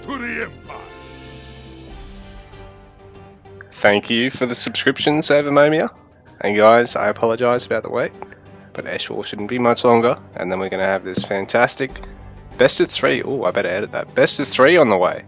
to the Empire. Thank you for the subscription, Savamomia. And guys, I apologise about the wait, but Eshwar shouldn't be much longer, and then we're going to have this fantastic best of 3. Oh, I better edit that. Best of 3 on the way.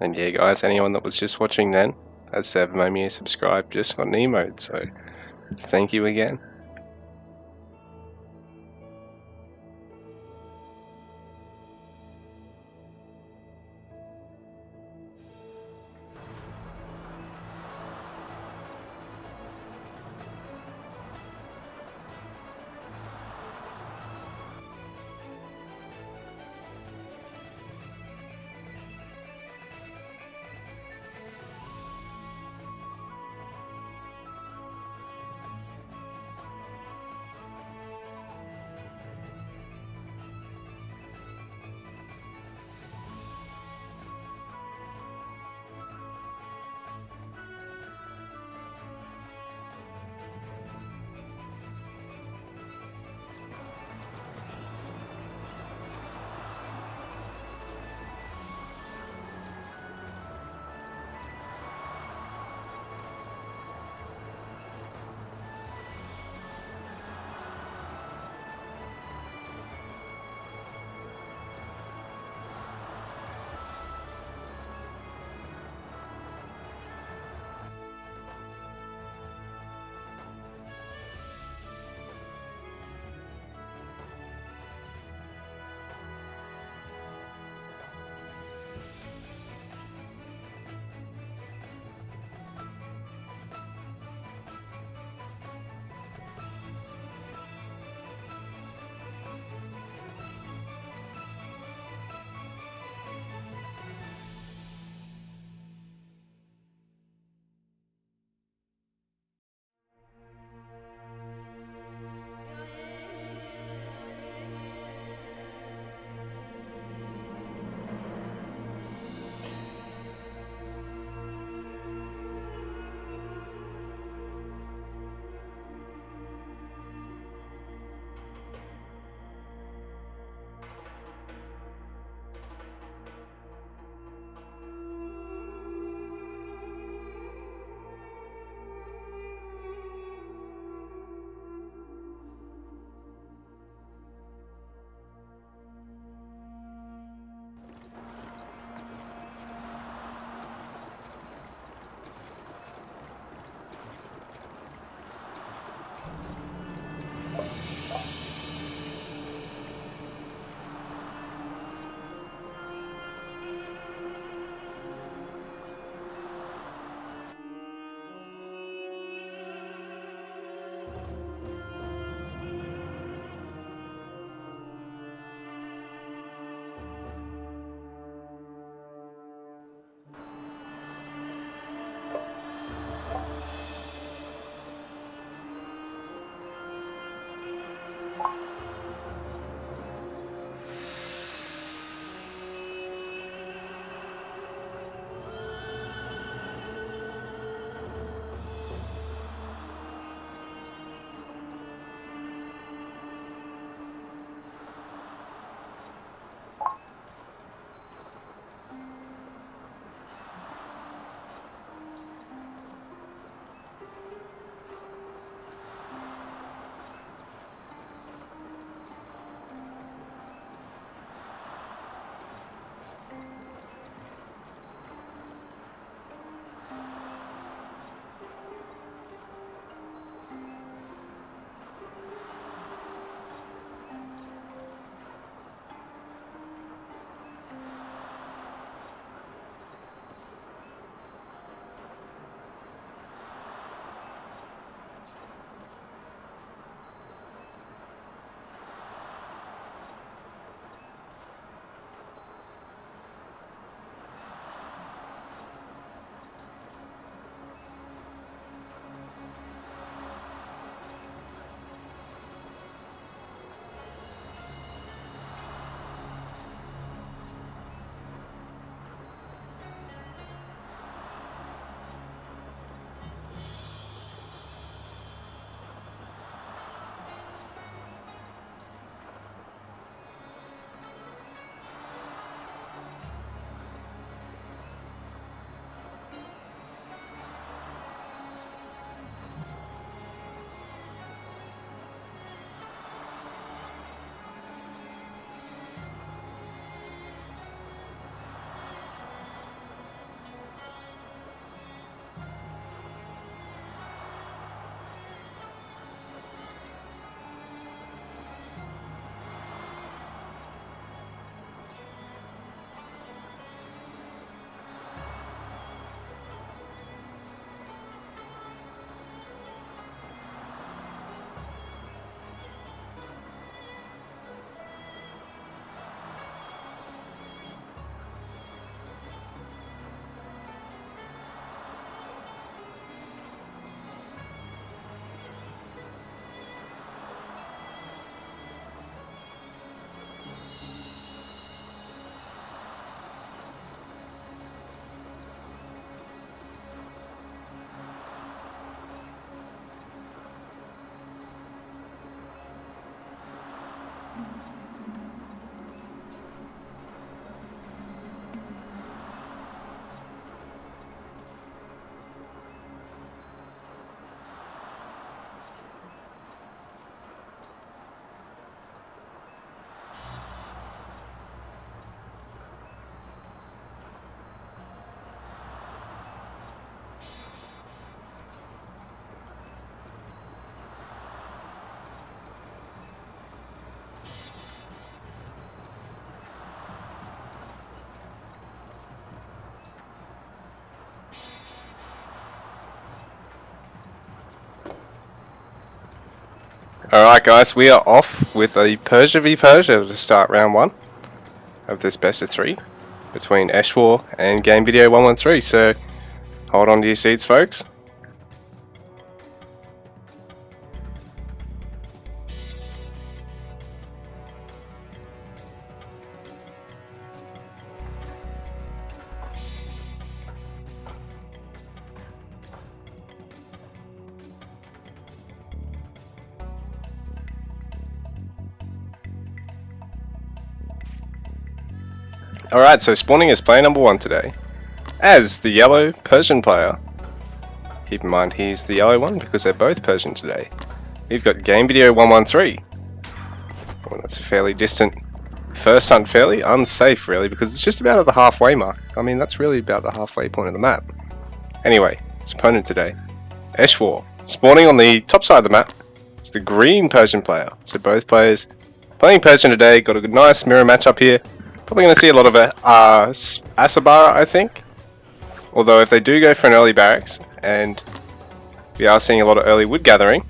And yeah, guys, anyone that was just watching then, as Savamomia subscribed, just got an emote, so thank you again. Alright guys, we are off with a Persia v Persia to start round 1 of this best of 3 between Eshwar and Game Video 113, so hold on to your seats folks. Alright, so spawning is player number 1 today as the yellow Persian player. Keep in mind he's the yellow one because they're both Persian today. We've got Game Video 113. Well, that's a fairly distant first hunt, fairly unsafe really, because it's just about at the halfway mark. I mean, that's really about the halfway point of the map. Anyway, his opponent today, Eshwar, spawning on the top side of the map. It's the green Persian player. So both players playing Persian today. Got a good, nice mirror match up here. Probably going to see a lot of Asabara, I think. Although if they do go for an early barracks, and we are seeing a lot of early wood gathering,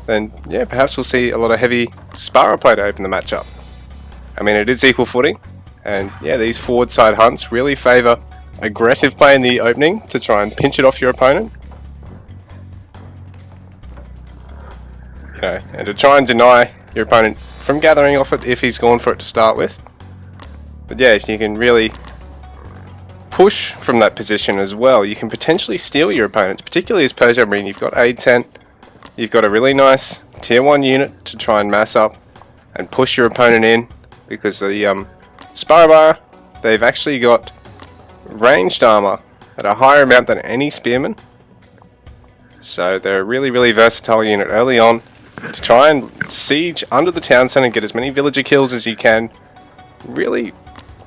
then yeah, perhaps we'll see a lot of heavy Spara play to open the match up. I mean, it is equal footing, and yeah, these forward side hunts really favour aggressive play in the opening to try and pinch it off your opponent. You know, and to try and deny your opponent from gathering off it if he's gone for it to start with. But yeah, if you can really push from that position as well, you can potentially steal your opponents, particularly as Persia. I mean, you've got A10, you've got a really nice tier 1 unit to try and mass up and push your opponent in, because the Sparabar, they've actually got ranged armor at a higher amount than any spearman. So they're a really, really versatile unit early on to try and siege under the town centre and get as many villager kills as you can. Really,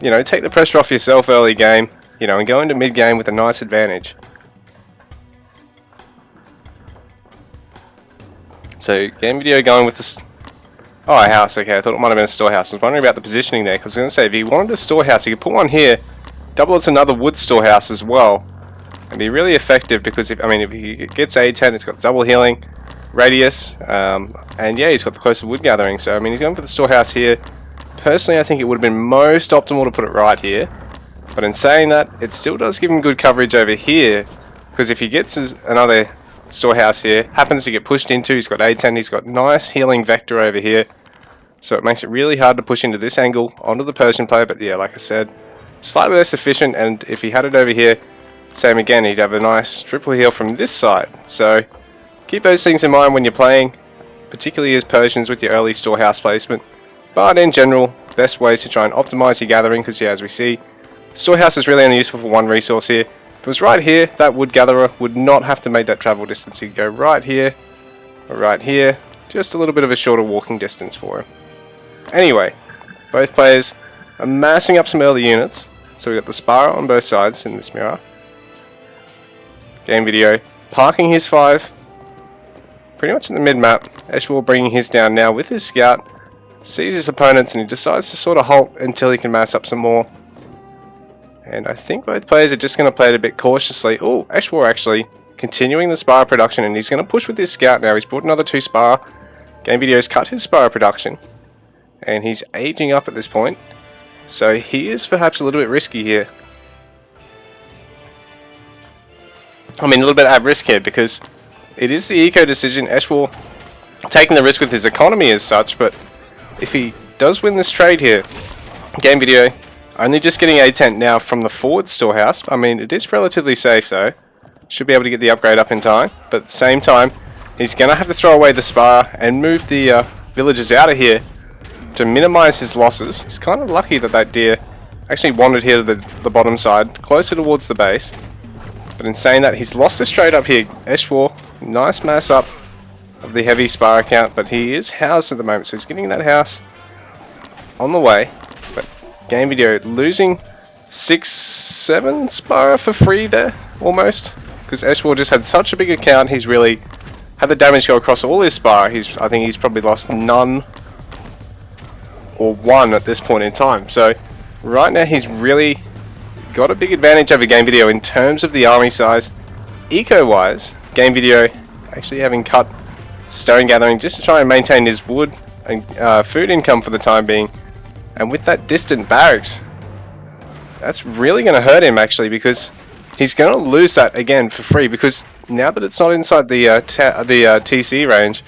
you know, take the pressure off yourself early game, you know, and go into mid game with a nice advantage. So Game Video going with this. Oh, a house. Okay, I thought it might have been a storehouse. I was wondering about the positioning there, because I was going to say if he wanted a storehouse, he could put one here, double as another wood storehouse as well, and be really effective. Because if he gets A10, it's got double healing, radius, and yeah, he's got the closer wood gathering. So I mean, he's going for the storehouse here. Personally, I think it would have been most optimal to put it right here. But in saying that, it still does give him good coverage over here, because if he gets another storehouse here, happens to get pushed into, he's got A10, he's got nice healing vector over here, so it makes it really hard to push into this angle onto the Persian player. But yeah, like I said, slightly less efficient, and if he had it over here, same again, he'd have a nice triple heal from this side. So keep those things in mind when you're playing, particularly as Persians with your early storehouse placement. But in general, best ways to try and optimize your gathering, because yeah, as we see, storehouse is really only useful for one resource here. If it was right here, that wood gatherer would not have to make that travel distance. He'd go right here, or right here, just a little bit of a shorter walking distance for him. Anyway, both players are massing up some early units. So we've got the Spara on both sides in this mirror. Game Video parking his 5 pretty much in the mid-map. Eshwar bringing his down now with his scout. Sees his opponents and he decides to sort of halt until he can mass up some more. And I think both players are just going to play it a bit cautiously. Oh, Eshwar actually continuing the Spara production, and he's going to push with his scout now. He's brought another 2 Spara. Game Video's cut his Spara production, and he's aging up at this point. So he is perhaps a little bit risky here. I mean, a little bit at risk here, because it is the eco decision. Eshwar taking the risk with his economy as such, but if he does win this trade here, Game Video only just getting A10 now from the forward storehouse. I mean, it is relatively safe though. Should be able to get the upgrade up in time, but at the same time, he's going to have to throw away the Spara and move the villagers out of here to minimize his losses. He's kind of lucky that that deer actually wandered here to the bottom side, closer towards the base. But in saying that, he's lost this trade up here. Eshwar, nice mass up of the heavy spar count, but he is housed at the moment, so he's getting that house on the way. But Game Video losing 6-7 spar for free there, almost. Because Eshwar just had such a big account, he's really had the damage go across all his spar. I think he's probably lost none or one at this point in time. So right now he's really got a big advantage over Game Video in terms of the army size. Eco-wise, Game Video actually having cut stone gathering just to try and maintain his wood and food income for the time being. And with that distant barracks, that's really going to hurt him actually, because he's going to lose that again for free, because now that it's not inside the TC range,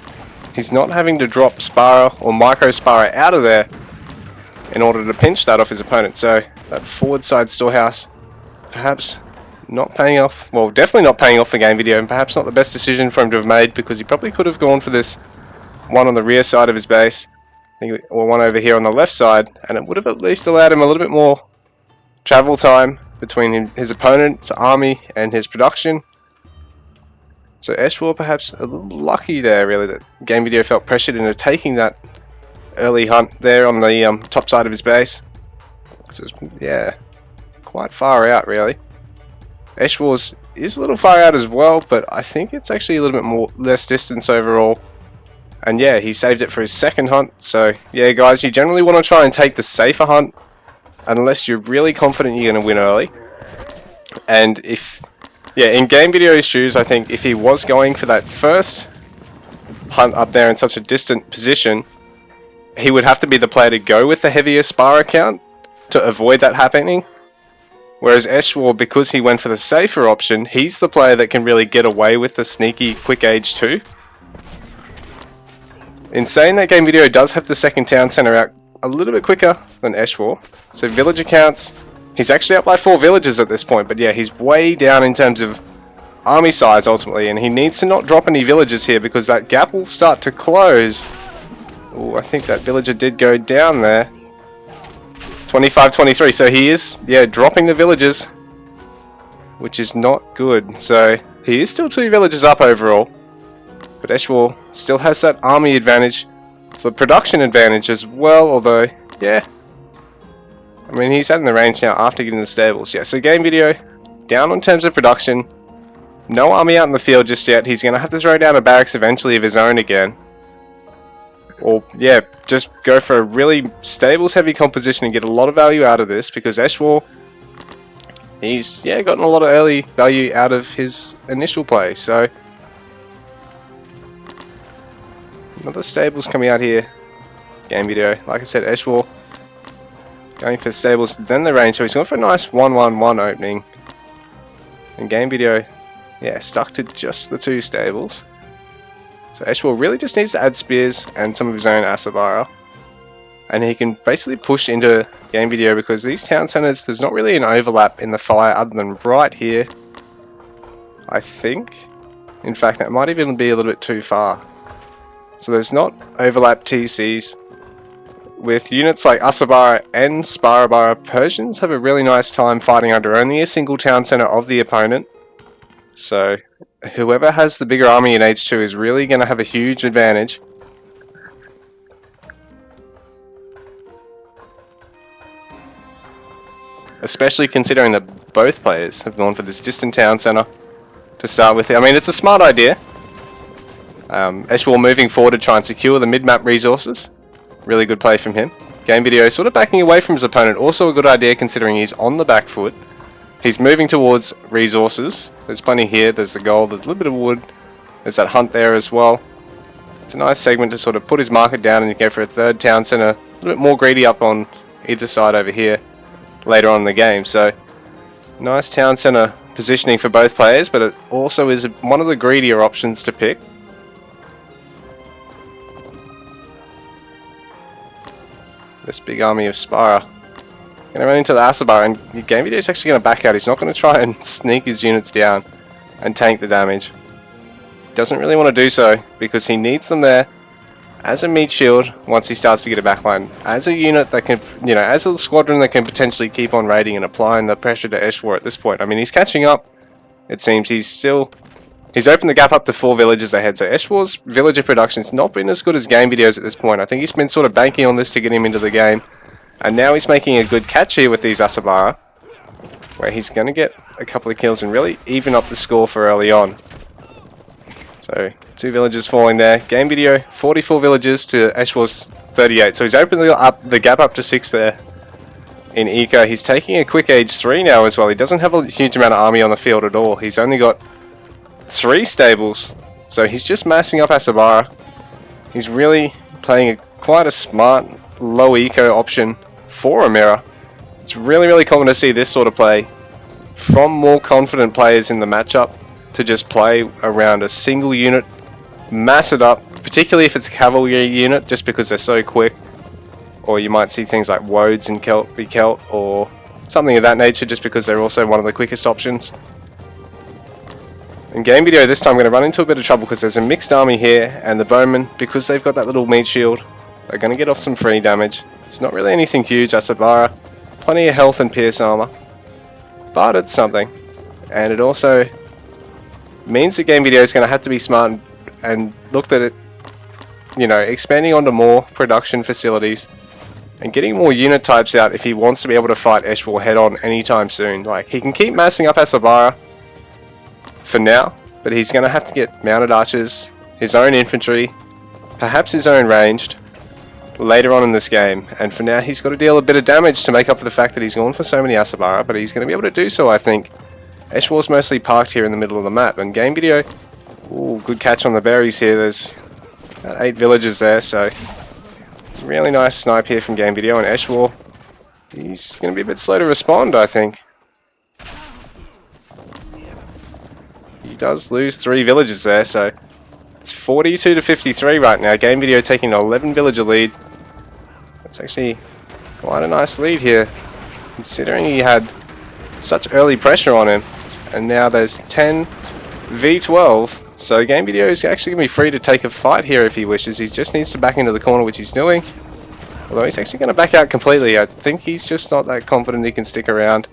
he's not having to drop Spara or Micro Spara out of there in order to pinch that off his opponent. So that forward side storehouse perhaps not paying off. Well, definitely not paying off for Game Video, and perhaps not the best decision for him to have made, because he probably could have gone for this one on the rear side of his base, or one over here on the left side, and it would have at least allowed him a little bit more travel time between his opponent's army and his production. So Eshwar perhaps a little lucky there, really, that Game Video felt pressured into taking that early hunt there on the top side of his base. So it was, yeah, quite far out, really. Eshwar's is a little far out as well, but I think it's actually a little bit less distance overall. And yeah, he saved it for his second hunt. So yeah, guys, you generally want to try and take the safer hunt unless you're really confident you're going to win early. And in Game Video's shoes, I think if he was going for that first hunt up there in such a distant position, he would have to be the player to go with the heavier spar account to avoid that happening. Whereas Eshwar, because he went for the safer option, he's the player that can really get away with the sneaky quick age too. In saying that, Game Video does have the second town centre out a little bit quicker than Eshwar. So villager counts, he's actually up by 4 villagers at this point, but yeah, he's way down in terms of army size ultimately, and he needs to not drop any villagers here because that gap will start to close. Oh, I think that villager did go down there. 25-23, so he is, yeah, dropping the villagers, which is not good. So he is still 2 villagers up overall, but Eshwar still has that army advantage, the production advantage as well, although, yeah, I mean, he's out in the range now after getting the stables. Yeah, so Game Video down on terms of production, no army out in the field just yet. He's going to have to throw down a barracks eventually of his own again. Or, yeah, just go for a really stables heavy composition and get a lot of value out of this, because Eshwar, he's, yeah, gotten a lot of early value out of his initial play. So another stables coming out here. Game Video, like I said, Eshwar going for stables, then the range, so he's going for a nice 1-1-1 opening. And Game Video, yeah, stuck to just the 2 stables. So Eshwar really just needs to add spears and some of his own Asabara, and he can basically push into Game Video, because these town centers, there's not really an overlap in the fire other than right here, I think. In fact, that might even be a little bit too far. So there's not overlap TCs. With units like Asabara and Sparabara, Persians have a really nice time fighting under only a single town center of the opponent. So whoever has the bigger army in H2 is really going to have a huge advantage. Especially considering that both players have gone for this distant town center to start with. I mean, it's a smart idea. Eshwar moving forward to try and secure the mid-map resources. Really good play from him. Game Video sort of backing away from his opponent. Also a good idea considering he's on the back foot. He's moving towards resources. There's plenty here. There's the gold. There's a little bit of wood. There's that hunt there as well. It's a nice segment to sort of put his market down and go for a third town center. A little bit more greedy up on either side over here later on in the game. So nice town center positioning for both players, but it also is one of the greedier options to pick. This big army of Spara. Going to run into the Asabar, and Game Video is actually going to back out. He's not going to try and sneak his units down and tank the damage. Doesn't really want to do so because he needs them there as a meat shield once he starts to get a backline, as a unit that can, as a squadron that can potentially keep on raiding and applying the pressure to Eshwar at this point. I mean, he's catching up. It seems he's opened the gap up to 4 villages ahead, so Eshwar's villager production's not been as good as game videos at this point. I think he's been sort of banking on this to get him into the game, and now he's making a good catch here with these Asabara, where he's going to get a couple of kills and really even up the score for early on. So 2 villagers falling there. Game video, 44 villagers to Eshwar's 38. So he's opened the gap up to 6 there in Eco. He's taking a quick age 3 now as well. He doesn't have a huge amount of army on the field at all. He's only got 3 stables. So he's just massing up Asabara. He's really playing quite a smart low eco option for a mirror. It's really, really common to see this sort of play from more confident players in the matchup, to just play around a single unit, mass it up, particularly if it's a cavalry unit, just because they're so quick. Or you might see things like Woads and Celt, or something of that nature, just because they're also one of the quickest options. In game video this time, I'm going to run into a bit of trouble because there's a mixed army here, and the bowmen, because they've got that little meat shield, they're going to get off some free damage. It's not really anything huge. Asabara, plenty of health and pierce armor, but it's something. And it also means the game video is going to have to be smart and looked at it, expanding onto more production facilities and getting more unit types out if he wants to be able to fight Eshwar head on anytime soon. Like, he can keep massing up Asabara for now, but he's going to have to get mounted archers, his own infantry, perhaps his own ranged later on in this game. And for now, he's got to deal a bit of damage to make up for the fact that he's gone for so many Asabara, but he's going to be able to do so, I think. Eshwar's mostly parked here in the middle of the map, and game video, ooh, good catch on the berries here. There's about 8 villagers there, so really nice snipe here from game video. And Eshwar, he's going to be a bit slow to respond, I think. He does lose 3 villagers there, so it's 42 to 53 right now. Game video taking an 11 villager lead. That's actually quite a nice lead here, considering he had such early pressure on him. And now there's 10 v12, so game video is actually going to be free to take a fight here if he wishes. He just needs to back into the corner, which he's doing. Although he's actually going to back out completely. I think he's just not that confident he can stick around.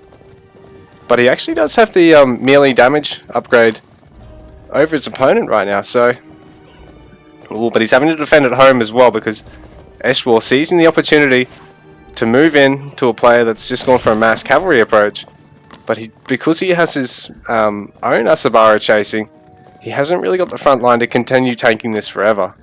But he actually does have the melee damage upgrade over his opponent right now, so... Ooh, but he's having to defend at home as well, because Eshwar seizing the opportunity to move in to a player that's just gone for a mass cavalry approach. But because he has his own Asabara chasing, he hasn't really got the front line to continue tanking this forever.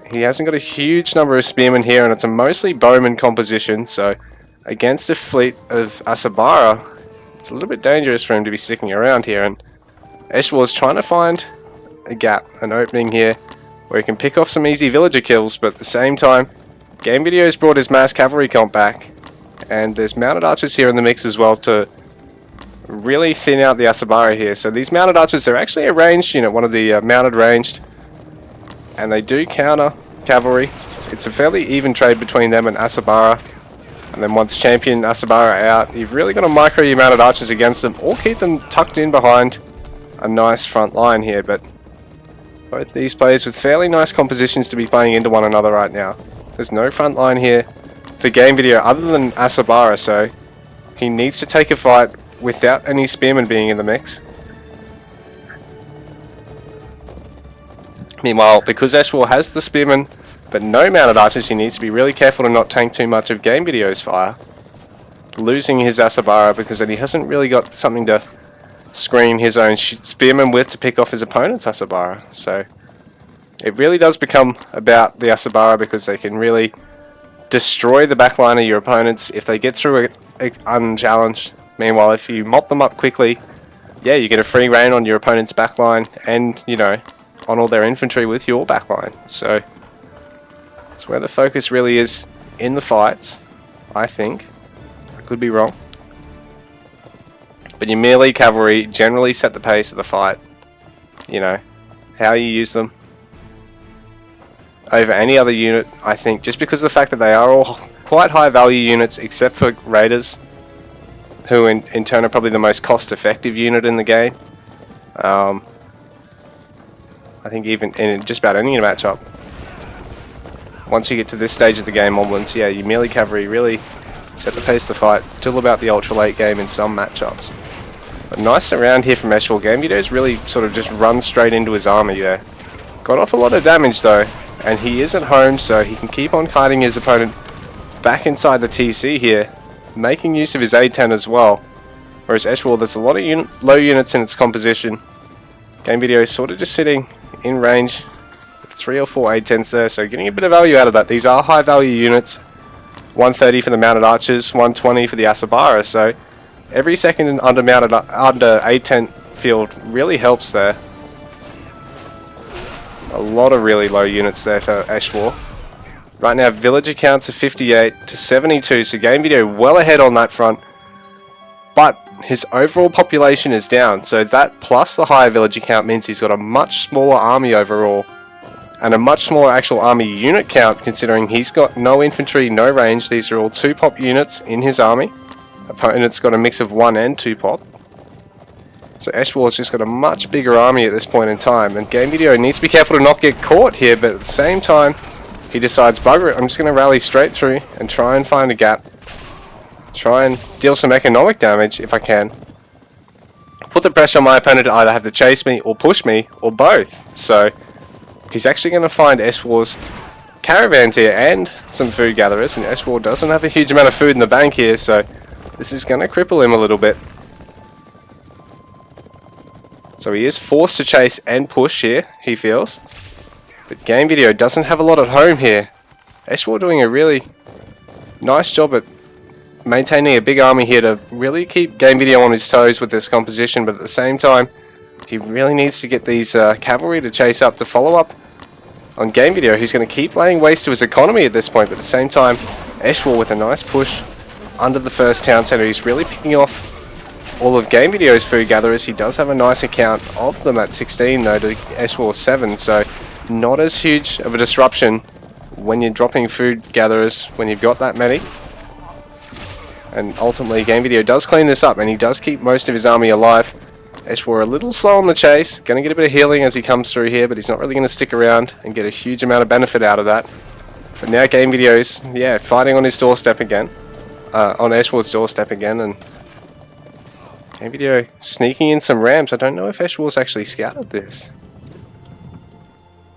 He hasn't got a huge number of spearmen here, and it's a mostly bowman composition, so against a fleet of Asabara, it's a little bit dangerous for him to be sticking around here. And Eshwar's trying to find a gap, an opening here, where he can pick off some easy villager kills, but at the same time, game video has brought his mass cavalry comp back. And there's mounted archers here in the mix as well to really thin out the Asabara here. So these mounted archers, they're actually a ranged unit, one of the mounted ranged. And they do counter cavalry. It's a fairly even trade between them and Asabara. And then once champion Asabara out, you've really got to micro your mounted archers against them, or keep them tucked in behind a nice front line here. But both these players with fairly nice compositions to be playing into one another right now. There's no front line here for game video other than Asabara, so he needs to take a fight without any spearmen being in the mix. Meanwhile, because Eshwar has the spearmen but no mounted archers, he needs to be really careful to not tank too much of game video's fire, losing his Asabara, because then he hasn't really got something to screen his own spearmen with to pick off his opponent's Asabara. So it really does become about the Asabara, because they can really destroy the backline of your opponents if they get through it unchallenged. Meanwhile, if you mop them up quickly, yeah, you get a free reign on your opponent's backline, and on all their infantry with your backline. So that's where the focus really is in the fights, I think. I could be wrong, but your melee cavalry generally set the pace of the fight. How you use them over any other unit, I think, just because of the fact that they are all quite high value units, except for raiders, who in turn are probably the most cost effective unit in the game. I think even in just about any matchup, once you get to this stage of the game onwards, yeah, your melee cavalry really set the pace of the fight till about the ultra late game in some matchups. But nice surround here from Eshwal. Game Video's really sort of just run straight into his army there. Got off a lot of damage though, and he is at home, so he can keep on kiting his opponent back inside the TC here, making use of his A10 as well. Whereas Eshwal, there's a lot of low units in its composition. Game Video is sort of just sitting in range with 3 or 4 A10s there, so getting a bit of value out of that. These are high value units. 130 for the mounted archers, 120 for the Asabara, so every second under A10 field really helps there. A lot of really low units there for Eshwal. Right now, villager counts are 58 to 72, so Game Video well ahead on that front. But his overall population is down, so that plus the higher villager count means he's got a much smaller army overall. And a much smaller actual army unit count, considering he's got no infantry, no range. These are all 2-pop units in his army. Opponent's got a mix of 1 and 2-pop. So Eshwal's just got a much bigger army at this point in time, and Game Video needs to be careful to not get caught here, but at the same time, he decides, bugger it, I'm just going to rally straight through and try and find a gap. Try and deal some economic damage if I can. Put the pressure on my opponent to either have to chase me or push me, or both. So he's actually going to find Eshwal's caravans here and some food gatherers, and Eshwal doesn't have a huge amount of food in the bank here, so this is going to cripple him a little bit. So he is forced to chase and push here, he feels. But Game Video doesn't have a lot at home here. Eshwal doing a really nice job at maintaining a big army here to really keep Game Video on his toes with this composition, but at the same time, he really needs to get these cavalry to chase up to follow up on Game Video, who's going to keep laying waste to his economy at this point, but at the same time, Eshwal with a nice push under the first town centre. He's really picking off all of Game Video's food gatherers. He does have a nice account of them at 16 though to Eshwal 7, so not as huge of a disruption when you're dropping food gatherers when you've got that many. And ultimately Game Video does clean this up, and he does keep most of his army alive. Eshwal a little slow on the chase, going to get a bit of healing as he comes through here, but he's not really going to stick around and get a huge amount of benefit out of that. But now Game Video's, yeah, fighting on his doorstep again, on Eshwal's doorstep again, and Game Video sneaking in some rams. I don't know if Eshwal's actually scouted this.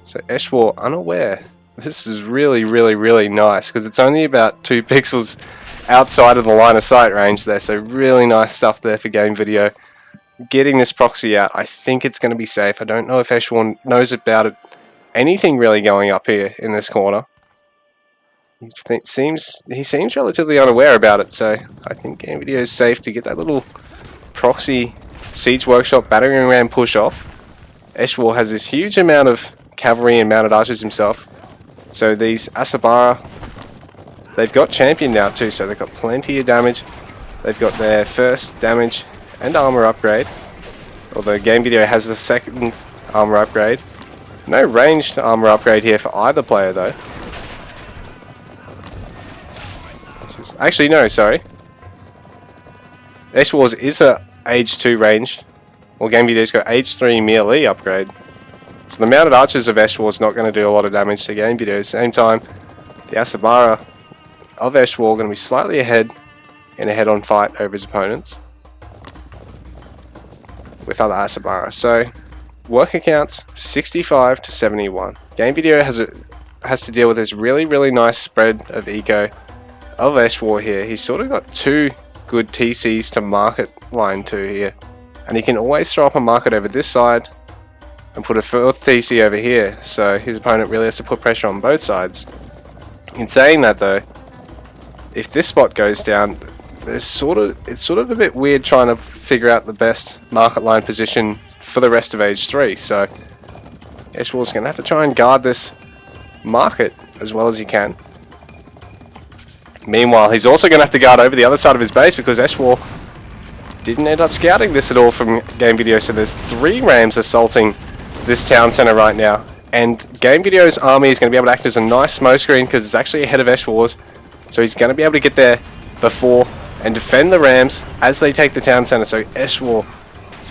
So Eshwal unaware. This is really, really, really nice, because it's only about 2 pixels outside of the line of sight range there, so really nice stuff there for Game Video. Getting this proxy out, I think it's going to be safe. I don't know if Eshwal knows about it. Anything really going up here in this corner. He seems relatively unaware about it, so I think Game Video is safe to get that little proxy siege workshop battering ram push off. Eshwal has this huge amount of cavalry and mounted archers himself, so these Asabara, they've got champion now too, so they've got plenty of damage. They've got their first damage and armor upgrade, although Game Video has the second armor upgrade. No ranged armor upgrade here for either player though. Actually no, sorry. Eshwal's is a age 2 ranged, while Game Video's got age 3 melee upgrade. So the mounted archers of Eshwal is not going to do a lot of damage to Game Video. At the same time, the Asabara of Eshwal are going to be slightly ahead in a head-on fight over his opponents with other Asabara. So work accounts 65 to 71. Game Video has to deal with this really, really nice spread of eco of Eshwal here. He's sort of got 2 good TCs to market line to here, and he can always throw up a market over this side and put a 4th TC over here, so his opponent really has to put pressure on both sides. In saying that though, if this spot goes down, it's sort of a bit weird trying to figure out the best market line position for the rest of age 3, so Eshwal's going to have to try and guard this market as well as he can. Meanwhile, he's also going to have to guard over the other side of his base, because Eshwal didn't end up scouting this at all from Game Video, so there's 3 rams assaulting this town center right now, and Game Video's army is going to be able to act as a nice smoke screen because it's actually ahead of Eshwal's, so he's going to be able to get there before and defend the rams as they take the town center. So Eshwal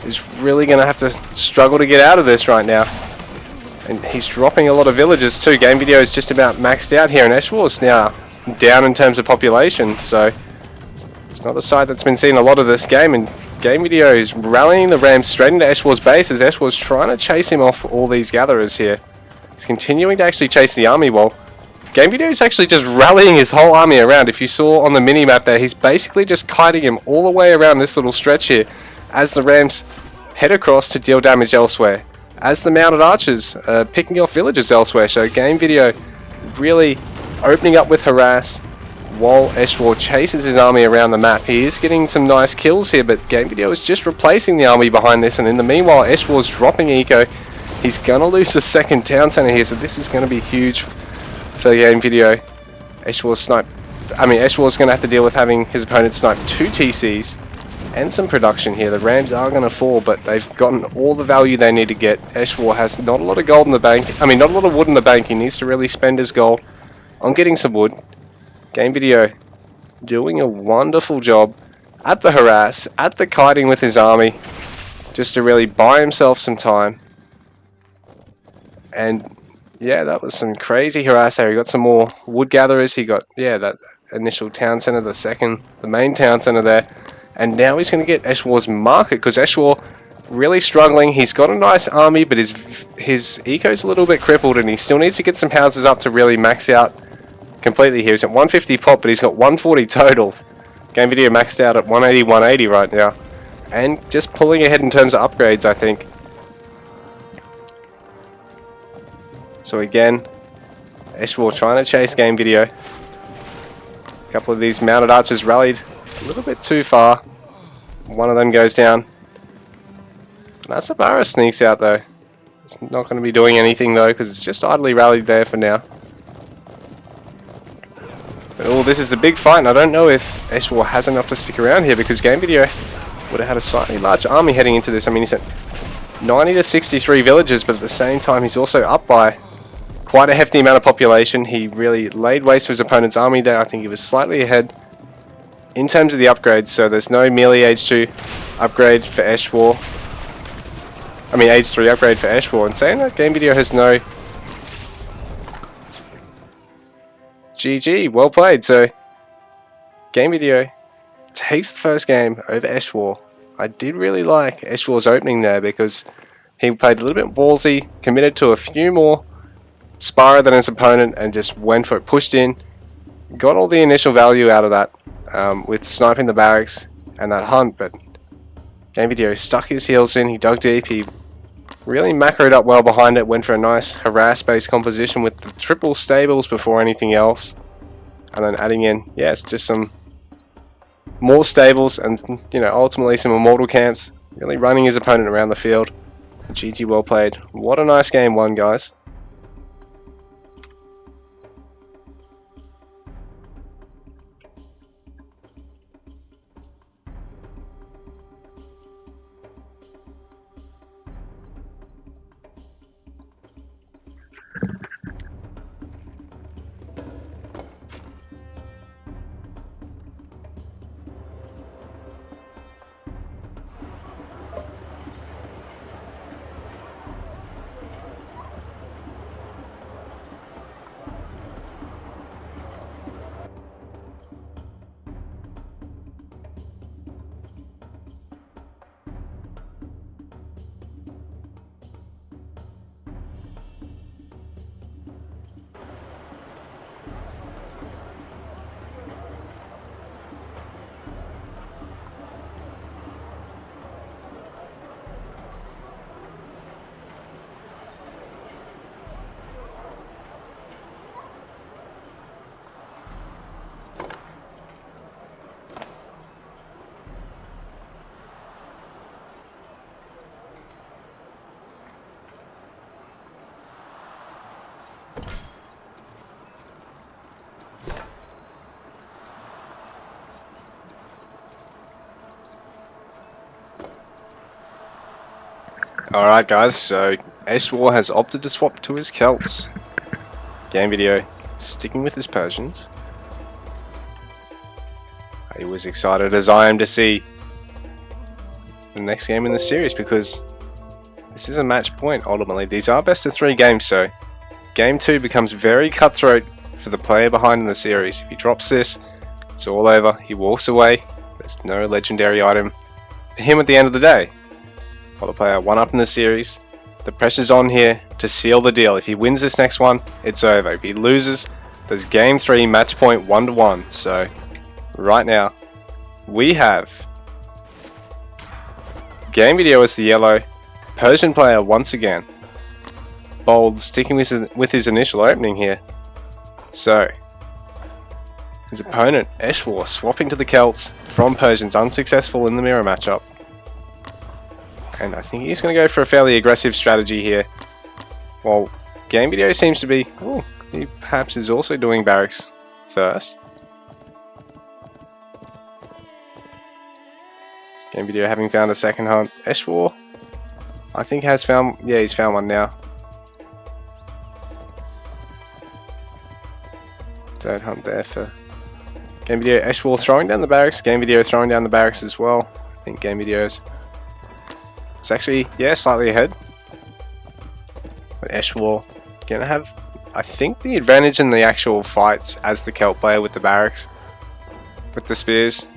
is really going to have to struggle to get out of this right now. And he's dropping a lot of villagers too. Game Video is just about maxed out here, and Eshwal's now down in terms of population, so it's not a side that's been seeing a lot of this game, and Game Video is rallying the Rams straight into Eshwal's base as Eshwal's trying to chase him off all these gatherers here. He's continuing to actually chase the army while Game Video is actually just rallying his whole army around. If you saw on the mini-map there, he's basically just kiting him all the way around this little stretch here as the Rams head across to deal damage elsewhere, as the mounted archers are picking off villagers elsewhere. So Game Video really opening up with harass while Eshwal chases his army around the map. He is getting some nice kills here, but Game Video is just replacing the army behind this, and in the meanwhile Eshwal is dropping eco. He's going to lose the second town center here, so this is going to be huge for Game Video. Eshwal's going to have to deal with having his opponent snipe 2 TCs and some production here. The Rams are going to fall, but they've gotten all the value they need to get. Eshwal has not a lot of gold in the bank. Not a lot of wood in the bank. He needs to really spend his gold on getting some wood. Game Video doing a wonderful job at the harass, at the kiting with his army, just to really buy himself some time. And yeah, that was some crazy harass there. He got some more wood gatherers. He got, that initial town center, the main town center there. And now he's going to get Eshwal's market, because Eshwal really struggling. He's got a nice army, but his eco's a little bit crippled, and he still needs to get some houses up to really max out completely here. He's at 150 pop, but he's got 140 total. Game Video maxed out at 180, 180 right now. And just pulling ahead in terms of upgrades, I think. So again, Eshwal trying to chase Game Video. A couple of these mounted archers rallied a little bit too far. One of them goes down. Natsabara sneaks out though. It's not going to be doing anything though, because it's just idly rallied there for now. But oh, this is a big fight, and I don't know if Eshwal has enough to stick around here, because Game Video would have had a slightly large army heading into this. I mean, he's at 90 to 63 villagers, but at the same time he's also up by quite a hefty amount of population. He really laid waste to his opponent's army there. I think he was slightly ahead in terms of the upgrades, so there's no melee age 2 upgrade for Eshwal. Age 3 upgrade for Eshwal. And saying that, Game Video has no GG, well played. So Game Video takes the first game over Eshwal. I did really like Eshwal's opening there, because he played a little bit ballsy, committed to a few more Spyro than his opponent, and just went for it, pushed in, got all the initial value out of that with sniping the barracks and that hunt. But Game Video stuck his heels in, he dug deep, he really macroed up well behind it, went for a nice harass based composition with the triple stables before anything else, and then adding in, it's just some more stables and ultimately some immortal camps, really running his opponent around the field. GG, well played. What a nice game one, guys. Alright guys, so Eshwal has opted to swap to his Celts. Game Video sticking with his Persians. He was excited as I am to see the next game in the series, because This is a match point ultimately. These are best of 3 games, so game 2 becomes very cutthroat for the player behind in the series. If he drops this, it's all over. He walks away. There's no legendary item for him at the end of the day. While the player 1 up in the series, the pressure's on here to seal the deal. If he wins this next one, it's over. If he loses, there's game 3 match point 1-1. So right now we have Game Video as the yellow, Persian player once again. Bold sticking with his initial opening here. So his opponent, Eshwar, swapping to the Celts from Persians, unsuccessful in the mirror matchup. And I think he's going to go for a fairly aggressive strategy here. While Game Video seems to be... Oh, he perhaps is also doing barracks first. Game Video having found a second hunt. Eshwar, I think has found... Yeah, he's found one now. Third hunt there for Game Video. Eshwar throwing down the barracks. Game Video throwing down the barracks as well. I think Game Video's... It's actually, yeah, slightly ahead. But Eshwar gonna have, I think, the advantage in the actual fights as the Celt player with the barracks. With the spears.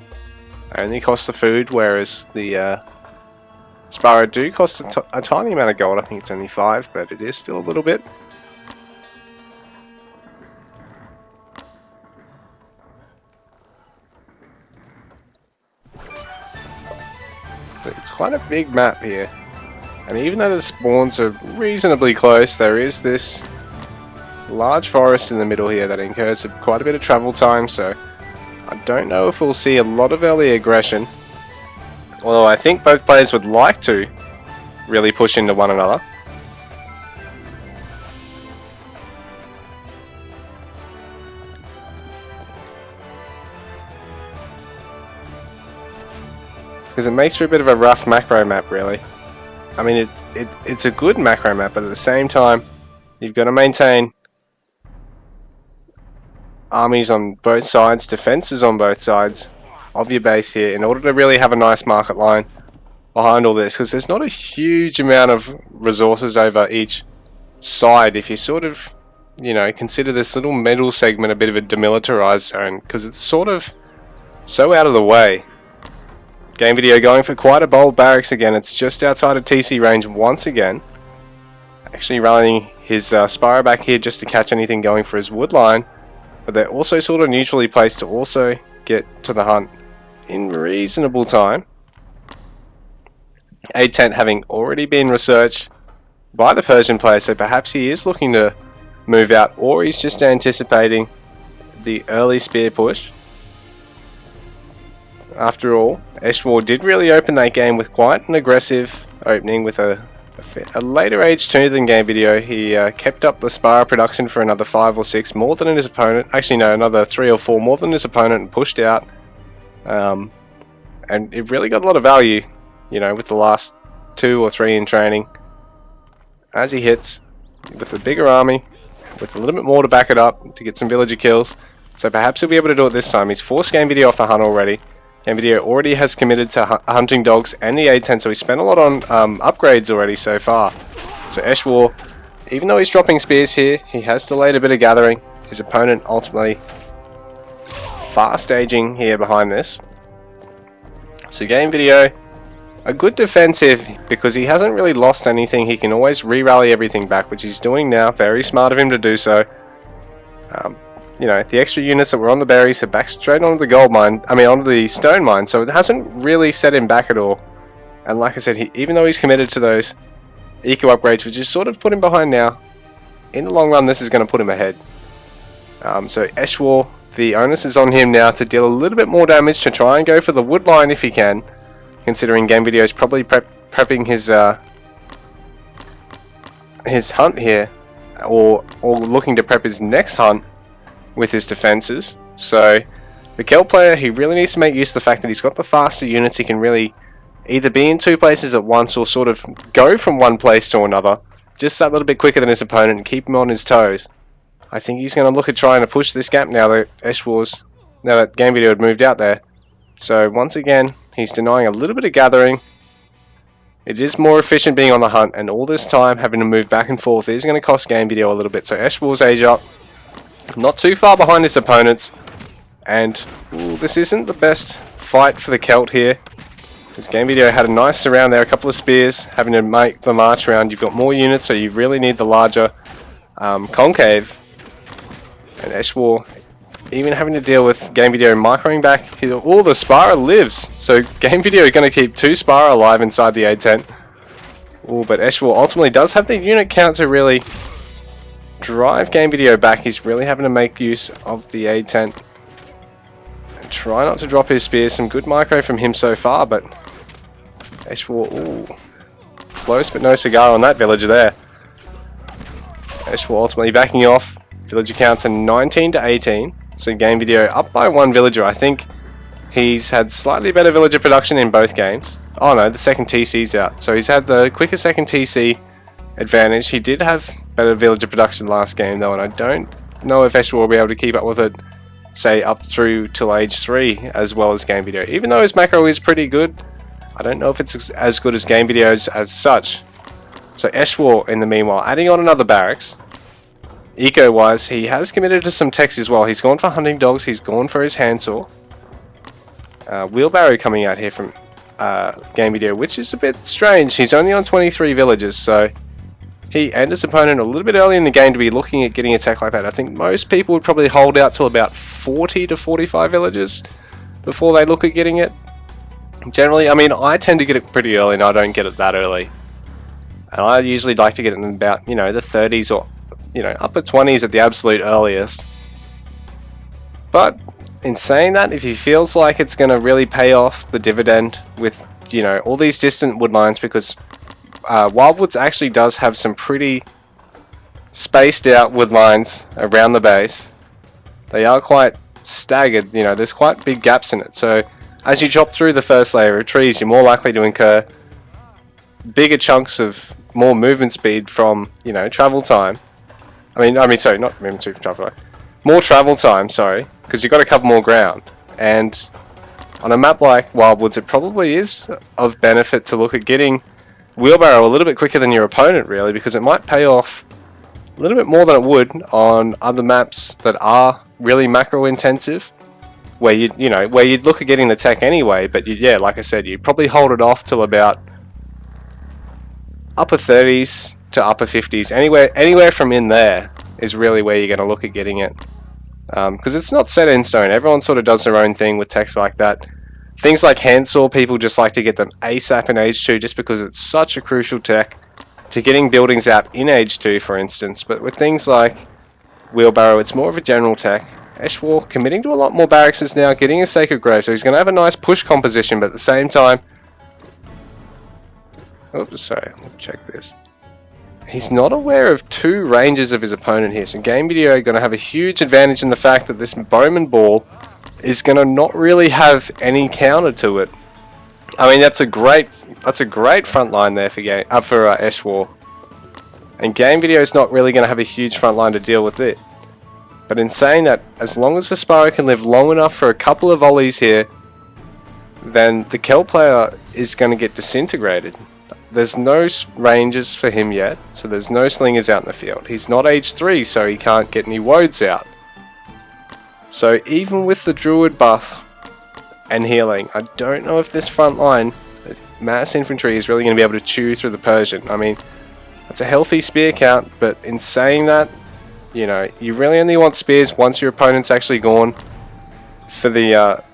They only cost the food, whereas the Sparrow do cost a tiny amount of gold. I think it's only 5, but it is still a little bit. It's quite a big map here, and even though the spawns are reasonably close, there is this large forest in the middle here that incurs quite a bit of travel time, so I don't know if we'll see a lot of early aggression, although I think both players would like to really push into one another. Because it makes for a bit of a rough macro map, really. I mean, it's a good macro map, but at the same time, you've got to maintain armies on both sides, defenses on both sides of your base here, in order to really have a nice market line behind all this. Because there's not a huge amount of resources over each side if you sort of, you know, consider this little middle segment a bit of a demilitarized zone, because it's sort of so out of the way. Game Video going for quite a bold barracks again. It's just outside of TC range once again. Actually rallying his Spyro back here just to catch anything going for his wood line. But they're also sort of neutrally placed to also get to the hunt in reasonable time. A tent having already been researched by the Persian player, so perhaps he is looking to move out, or he's just anticipating the early spear push. After all, Eshwar did really open that game with quite an aggressive opening with a later age 2 than Game Video. He kept up the Spire production for another 5 or 6, more than his opponent. Actually no, another 3 or 4 more than his opponent, and pushed out. And it really got a lot of value, you know, with the last 2 or 3 in training. As he hits with a bigger army, with a little bit more to back it up to get some villager kills. So perhaps he'll be able to do it this time. He's forced Game Video off the hunt already. Game Video already has committed to hunting dogs and the A10, so he spent a lot on upgrades already so far. So Eshwar, even though he's dropping spears here, he has delayed a bit of gathering. His opponent ultimately fast aging here behind this. So Game Video, a good defensive, because he hasn't really lost anything. He can always re-rally everything back, which he's doing now. Very smart of him to do so. You know, the extra units that were on the berries are back straight onto the gold mine, onto the stone mine, so it hasn't really set him back at all. And like I said, even though he's committed to those eco upgrades, which is sort of put him behind now, in the long run this is going to put him ahead. So Eshwar, the onus is on him now to deal a little bit more damage, to try and go for the wood line if he can, considering Game Video is probably prepping his hunt here, or looking to prep his next hunt with his defenses. So the Celt player, he really needs to make use of the fact that he's got the faster units. He can really either be in 2 places at once, or sort of go from one place to another just that little bit quicker than his opponent and keep him on his toes. I think he's going to look at trying to push this gap now that now that Game Video had moved out there. So once again, he's denying a little bit of gathering. It is more efficient being on the hunt, and all this time having to move back and forth is going to cost game video a little bit. So Eshwall's age up, not too far behind his opponents, and this isn't the best fight for the Celt here. Because game video had a nice surround there, a couple of spears, having to make the march around. You've got more units, so you really need the larger concave. And Eshwall even having to deal with game video microing back. The Spara lives, so game video is going to keep 2 Spara alive inside the aid tent. But Eshwall ultimately does have the unit count to really drive game video back. He's really having to make use of the aid tent and try not to drop his spears. Some good micro from him so far, but Eshwall, close but no cigar on that villager there. Eshwall ultimately backing off. Villager counts are 19 to 18. So game video up by 1 villager. I think he's had slightly better villager production in both games. Oh no, the second TC's out. So he's had the quicker second TC advantage. He did have better villager production last game though, and I don't know if Eshwall will be able to keep up with it, say up through till age 3 as well as game video. Even though his macro is pretty good, I don't know if it's as good as game videos as such. So Eshwall in the meanwhile adding on another barracks. Eco-wise, he has committed to some techs as well. He's gone for hunting dogs, he's gone for his handsaw. Wheelbarrow coming out here from game video, which is a bit strange. He's only on 23 villagers, so he and his opponent a little bit early in the game to be looking at getting a tech like that. I think most people would probably hold out till about 40 to 45 villagers before they look at getting it. Generally, I mean, I tend to get it pretty early and I don't get it that early. And I usually like to get it in about, the 30s or upper 20s at the absolute earliest. But in saying that, if he feels like it's going to really pay off the dividend with all these distant wood lines, because Wildwoods actually does have some pretty spaced out wood lines around the base. They are quite staggered, there's quite big gaps in it. So as you chop through the first layer of trees, you're more likely to incur bigger chunks of more movement speed from travel time. I mean, sorry, not movement speed from travel time. More travel time, sorry, because you've got to cover more ground. And on a map like Wildwoods, it probably is of benefit to look at getting Wheelbarrow a little bit quicker than your opponent, really, because it might pay off a little bit more than it would on other maps that are really macro intensive, where you'd look at getting the tech anyway. But like I said, you'd probably hold it off till about upper 30s to upper 50s. Anywhere from in there is really where you're going to look at getting it, because it's not set in stone. Everyone sort of does their own thing with techs like that. Things like handsaw, people just like to get them ASAP in age 2 just because it's such a crucial tech to getting buildings out in age 2, for instance. But with things like Wheelbarrow, it's more of a general tech. Eshwall committing to a lot more barracks now, getting a Sacred Grove, so he's going to have a nice push composition, but at the same time... Oops, sorry, let me check this. He's not aware of 2 ranges of his opponent here, so game video going to have a huge advantage in the fact that this Bowman Ball is going to not really have any counter to it. I mean, that's a great front line there for Eshwall, and game video is not really going to have a huge front line to deal with it. But in saying that, as long as the Sparrow can live long enough for a couple of volleys here, then the Celt player is going to get disintegrated. There's no ranges for him yet, so there's no slingers out in the field. He's not age 3, so he can't get any woads out. So even with the Druid buff and healing, I don't know if this front line, mass infantry, is really going to be able to chew through the Persian. I mean, it's a healthy spear count, but in saying that, you really only want spears once your opponent's actually gone for the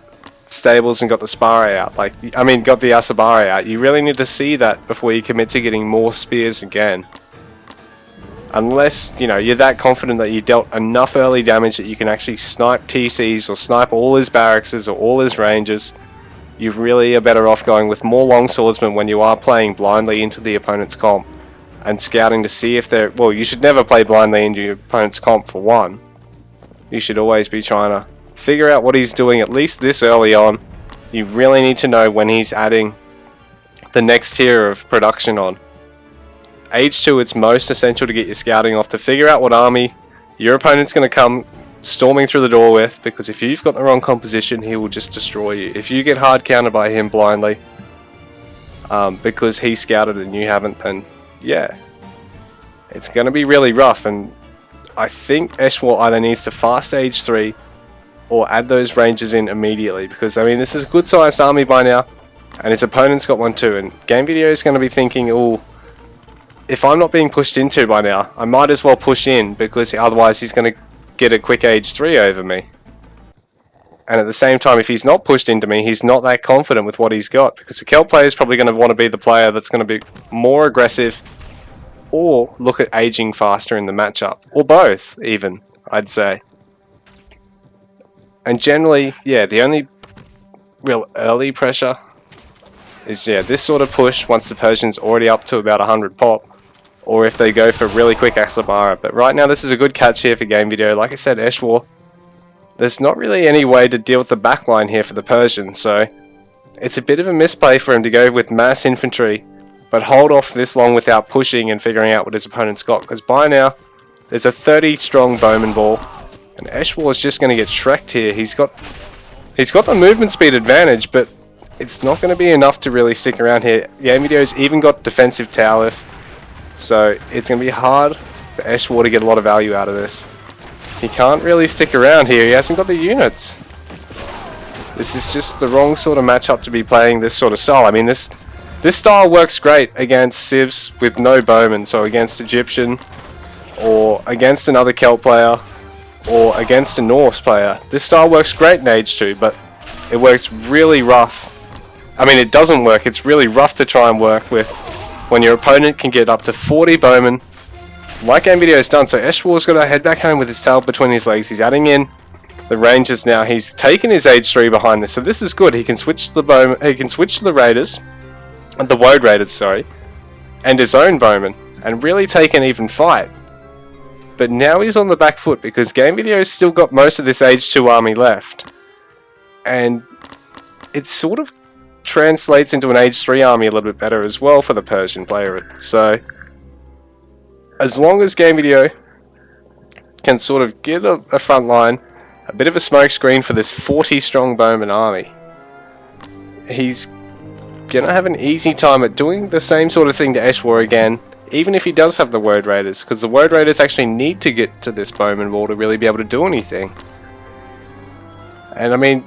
stables and got the Spare out. Got the Asabare out. You really need to see that before you commit to getting more spears again. Unless, you're that confident that you dealt enough early damage that you can actually snipe TCs or snipe all his barracks or all his ranges, you really are better off going with more longswordsmen when you are playing blindly into the opponent's comp and scouting to see if they're... Well, you should never play blindly into your opponent's comp for one. You should always be trying to figure out what he's doing at least this early on. You really need to know when he's adding the next tier of production on. Age 2, it's most essential to get your scouting off to figure out what army your opponent's going to come storming through the door with, because if you've got the wrong composition, he will just destroy you. If you get hard countered by him blindly, because he scouted and you haven't, then yeah, it's going to be really rough. And I think Eshwar either needs to fast age 3 or add those rangers in immediately, because I mean this is a good sized army by now, and his opponent's got one too, and Game Video is going to be thinking, oh, if I'm not being pushed into by now, I might as well push in, because otherwise he's going to get a quick age 3 over me. And at the same time, if he's not pushed into me, he's not that confident with what he's got, because the Kelp player is probably going to want to be the player that's going to be more aggressive, or look at aging faster in the matchup, or both even, I'd say. And generally, yeah, the only real early pressure is, yeah, this sort of push once the Persian's already up to about 100 pop, or if they go for really quick Axabara. But right now this is a good catch here for Game Video. Like I said, Eshwar, there's not really any way to deal with the backline here for the Persian, so it's a bit of a misplay for him to go with mass infantry, but hold off this long without pushing and figuring out what his opponent's got, because by now there's a 30 strong bowman ball, and Eshwar is just going to get shreked here. He's got the movement speed advantage, but it's not going to be enough to really stick around here. Game Video's even got defensive towers, so it's going to be hard for Eshwar to get a lot of value out of this. He can't really stick around here, he hasn't got the units. This is just the wrong sort of matchup to be playing this sort of style. I mean, this style works great against civs with no bowmen, so against Egyptian, or against another Kelp player, or against a Norse player. This style works great in Age 2, but it works really rough. I mean, it doesn't work, it's really rough to try and work with when your opponent can get up to 40 bowmen, like Game Video has done. So Eshwar's got to head back home with his tail between his legs. He's adding in the rangers now. He's taken his age 3 behind this, so this is good. He can switch to the bowman, he can switch to the raiders, the woad raiders, sorry, and his own bowman, and really take an even fight. But now he's on the back foot because Game Video's still got most of this age 2 army left, and it sort of translates into an age 3 army a little bit better as well for the Persian player. So as long as Game Video can sort of get a front line, a bit of a smoke screen for this 40 strong bowman army, he's gonna have an easy time at doing the same sort of thing to Eshwar again, even if he does have the woad raiders, because the woad raiders actually need to get to this bowman wall to really be able to do anything. And I mean,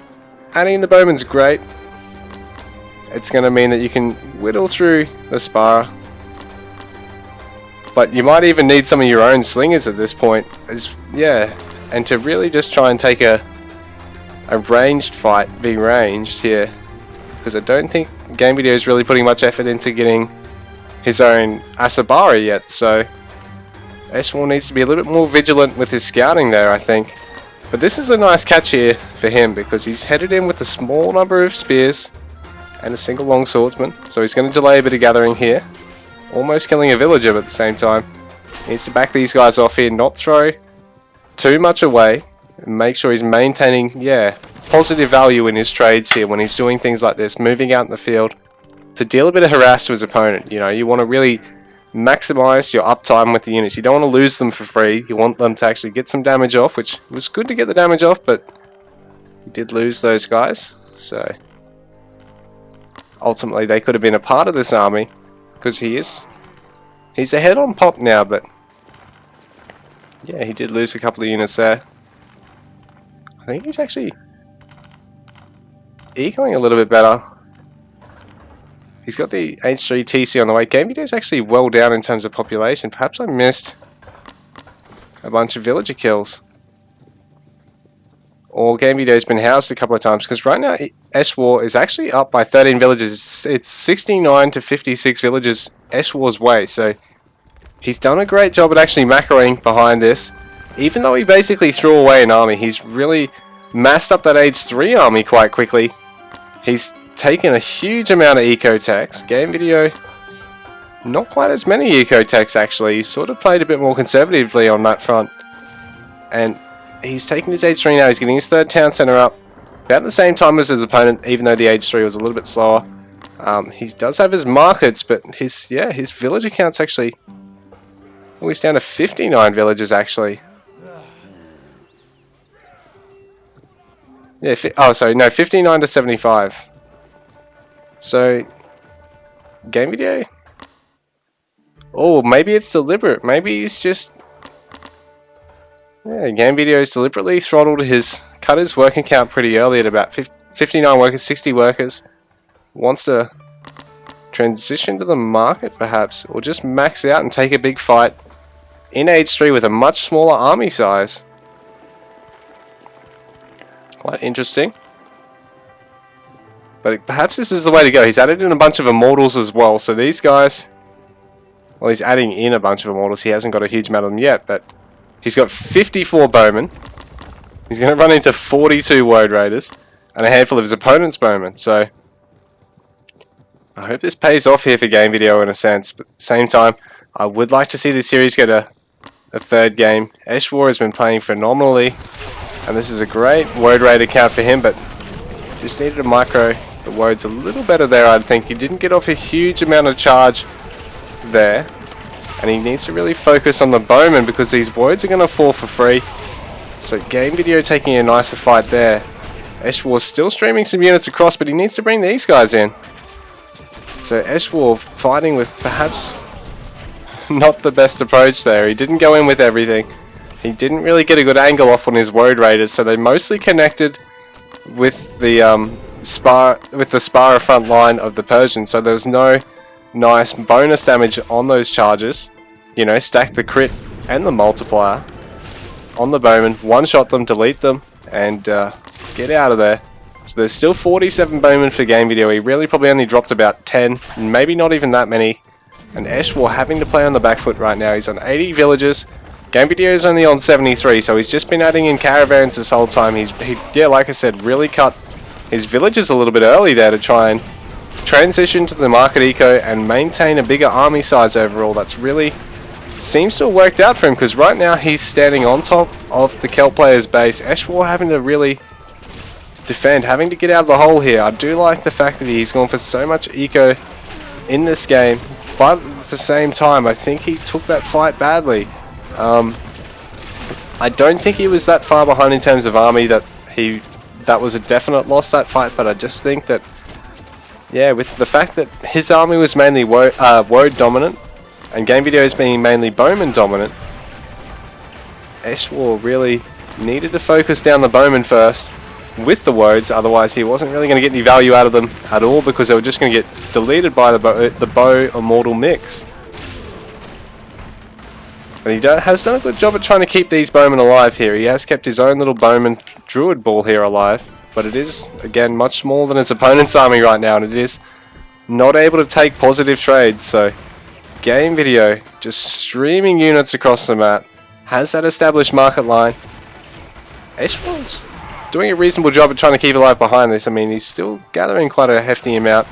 adding the bowman's great. It's going to mean that you can whittle through the spar, but you might even need some of your own slingers at this point. Yeah, and to really just try and take a ranged fight, be ranged here, because I don't think Game Video is really putting much effort into getting his own Asabara yet, so Eshwar needs to be a little bit more vigilant with his scouting there, I think. But this is a nice catch here for him, because he's headed in with a small number of spears and a single long swordsman, so he's going to delay a bit of gathering here, almost killing a villager, but at the same time he needs to back these guys off here, not throw too much away, and make sure he's maintaining, yeah, positive value in his trades here when he's doing things like this, moving out in the field to deal a bit of harass to his opponent. You know, you want to really maximize your uptime with the units. You don't want to lose them for free, you want them to actually get some damage off, which was good to get the damage off, but you did lose those guys, so ultimately they could have been a part of this army, because he's ahead on pop now, but yeah, he did lose a couple of units there. I think he's actually ecoing a little bit better. He's got the H3 TC on the way. Game Video is actually well down in terms of population. Perhaps I missed a bunch of villager kills, or Game Video's been housed a couple of times, because right now Eshwar is actually up by 13 villages. It's 69 to 56 villages Eshwar's way, so he's done a great job at actually macroing behind this. Even though he basically threw away an army, he's really massed up that age 3 army quite quickly. He's taken a huge amount of eco tax. Game Video, not quite as many eco tax actually. He's sort of played a bit more conservatively on that front, and he's taking his age 3 now. He's getting his third town centre up about the same time as his opponent, even though the age 3 was a little bit slower. He does have his markets, but his villager count's actually, oh, he's down to 59 villages actually. Yeah, 59 to 75. So Game Video. Oh, maybe it's deliberate. Maybe he's just... Yeah, Game Video's deliberately cut his working count pretty early at about 59 workers, 60 workers. Wants to transition to the market perhaps, or just max out and take a big fight in Age 3 with a much smaller army size. Quite interesting. But perhaps this is the way to go. He's added in a bunch of Immortals as well, so these guys... Well, he's adding in a bunch of Immortals. He hasn't got a huge amount of them yet, but he's got 54 Bowmen. He's going to run into 42 Woad Raiders and a handful of his opponent's Bowmen, so... I hope this pays off here for Game Video in a sense, but at the same time, I would like to see this series get a third game. Eshwar has been playing phenomenally, and this is a great Woad Raider count for him, but just needed a micro. The Woad's a little better there, I'd think. He didn't get off a huge amount of charge there, and he needs to really focus on the Bowman because these Woads are going to fall for free. So Game Video taking a nicer fight there. Eshwar's still streaming some units across, but he needs to bring these guys in. So Eshwar fighting with perhaps not the best approach there. He didn't go in with everything. He didn't really get a good angle off on his Woad Raiders, so they mostly connected with the Spara front line of the Persian. So there was no nice bonus damage on those charges. You know, stack the crit and the multiplier on the Bowman, one-shot them, delete them, and get out of there. So there's still 47 Bowmen for Game Video. He really probably only dropped about 10, maybe not even that many. And Eshwar having to play on the back foot right now. He's on 80 villages. Game Video is only on 73, so he's just been adding in caravans this whole time. Yeah, like I said, really cut his villages a little bit early there to try and transition to the market eco and maintain a bigger army size overall. That's really seems to have worked out for him, because right now he's standing on top of the Kelp player's base. Eshwar having to really defend, having to get out of the hole here. I do like the fact that he's gone for so much eco in this game, but at the same time I think he took that fight badly. I don't think he was that far behind in terms of army that was a definite loss, that fight, but I just think that, yeah, with the fact that his army was mainly Woad dominant and Game Video's being mainly Bowman dominant, Eshwar really needed to focus down the Bowman first with the Woads, otherwise he wasn't really going to get any value out of them at all, because they were just going to get deleted by the Bow Immortal mix. And he has done a good job at trying to keep these Bowmen alive here. He has kept his own little Bowman Druid ball here alive, but it is, again, much smaller than his opponent's army right now, and it is not able to take positive trades. So Game Video just streaming units across the map, has that established market line. Eshwar's doing a reasonable job at trying to keep alive behind this. I mean, he's still gathering quite a hefty amount,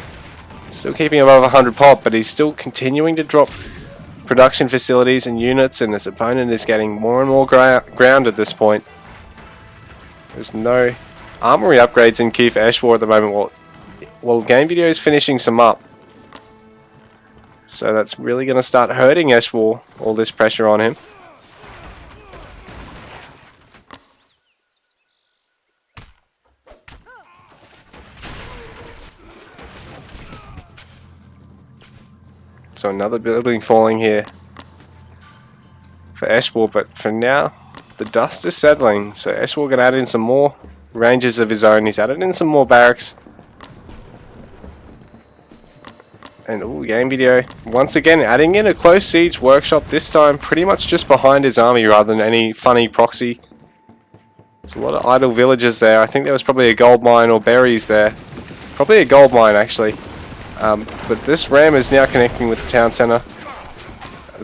still keeping above 100 pop, but he's still continuing to drop production facilities and units, and his opponent is getting more and more ground at this point. There's no armory upgrades in queue for Eshwar at the moment. Well, Game Video is finishing some up, so that's really going to start hurting Eshwar, all this pressure on him. So another building falling here for Eshwar, but for now the dust is settling, so Eshwar going to add in some more ranges of his own. He's added in some more barracks, and Game Video once again adding in a close siege workshop, this time pretty much just behind his army rather than any funny proxy. There's a lot of idle villages there. I think there was probably a gold mine or berries there, probably a gold mine actually. But this ram is now connecting with the town centre.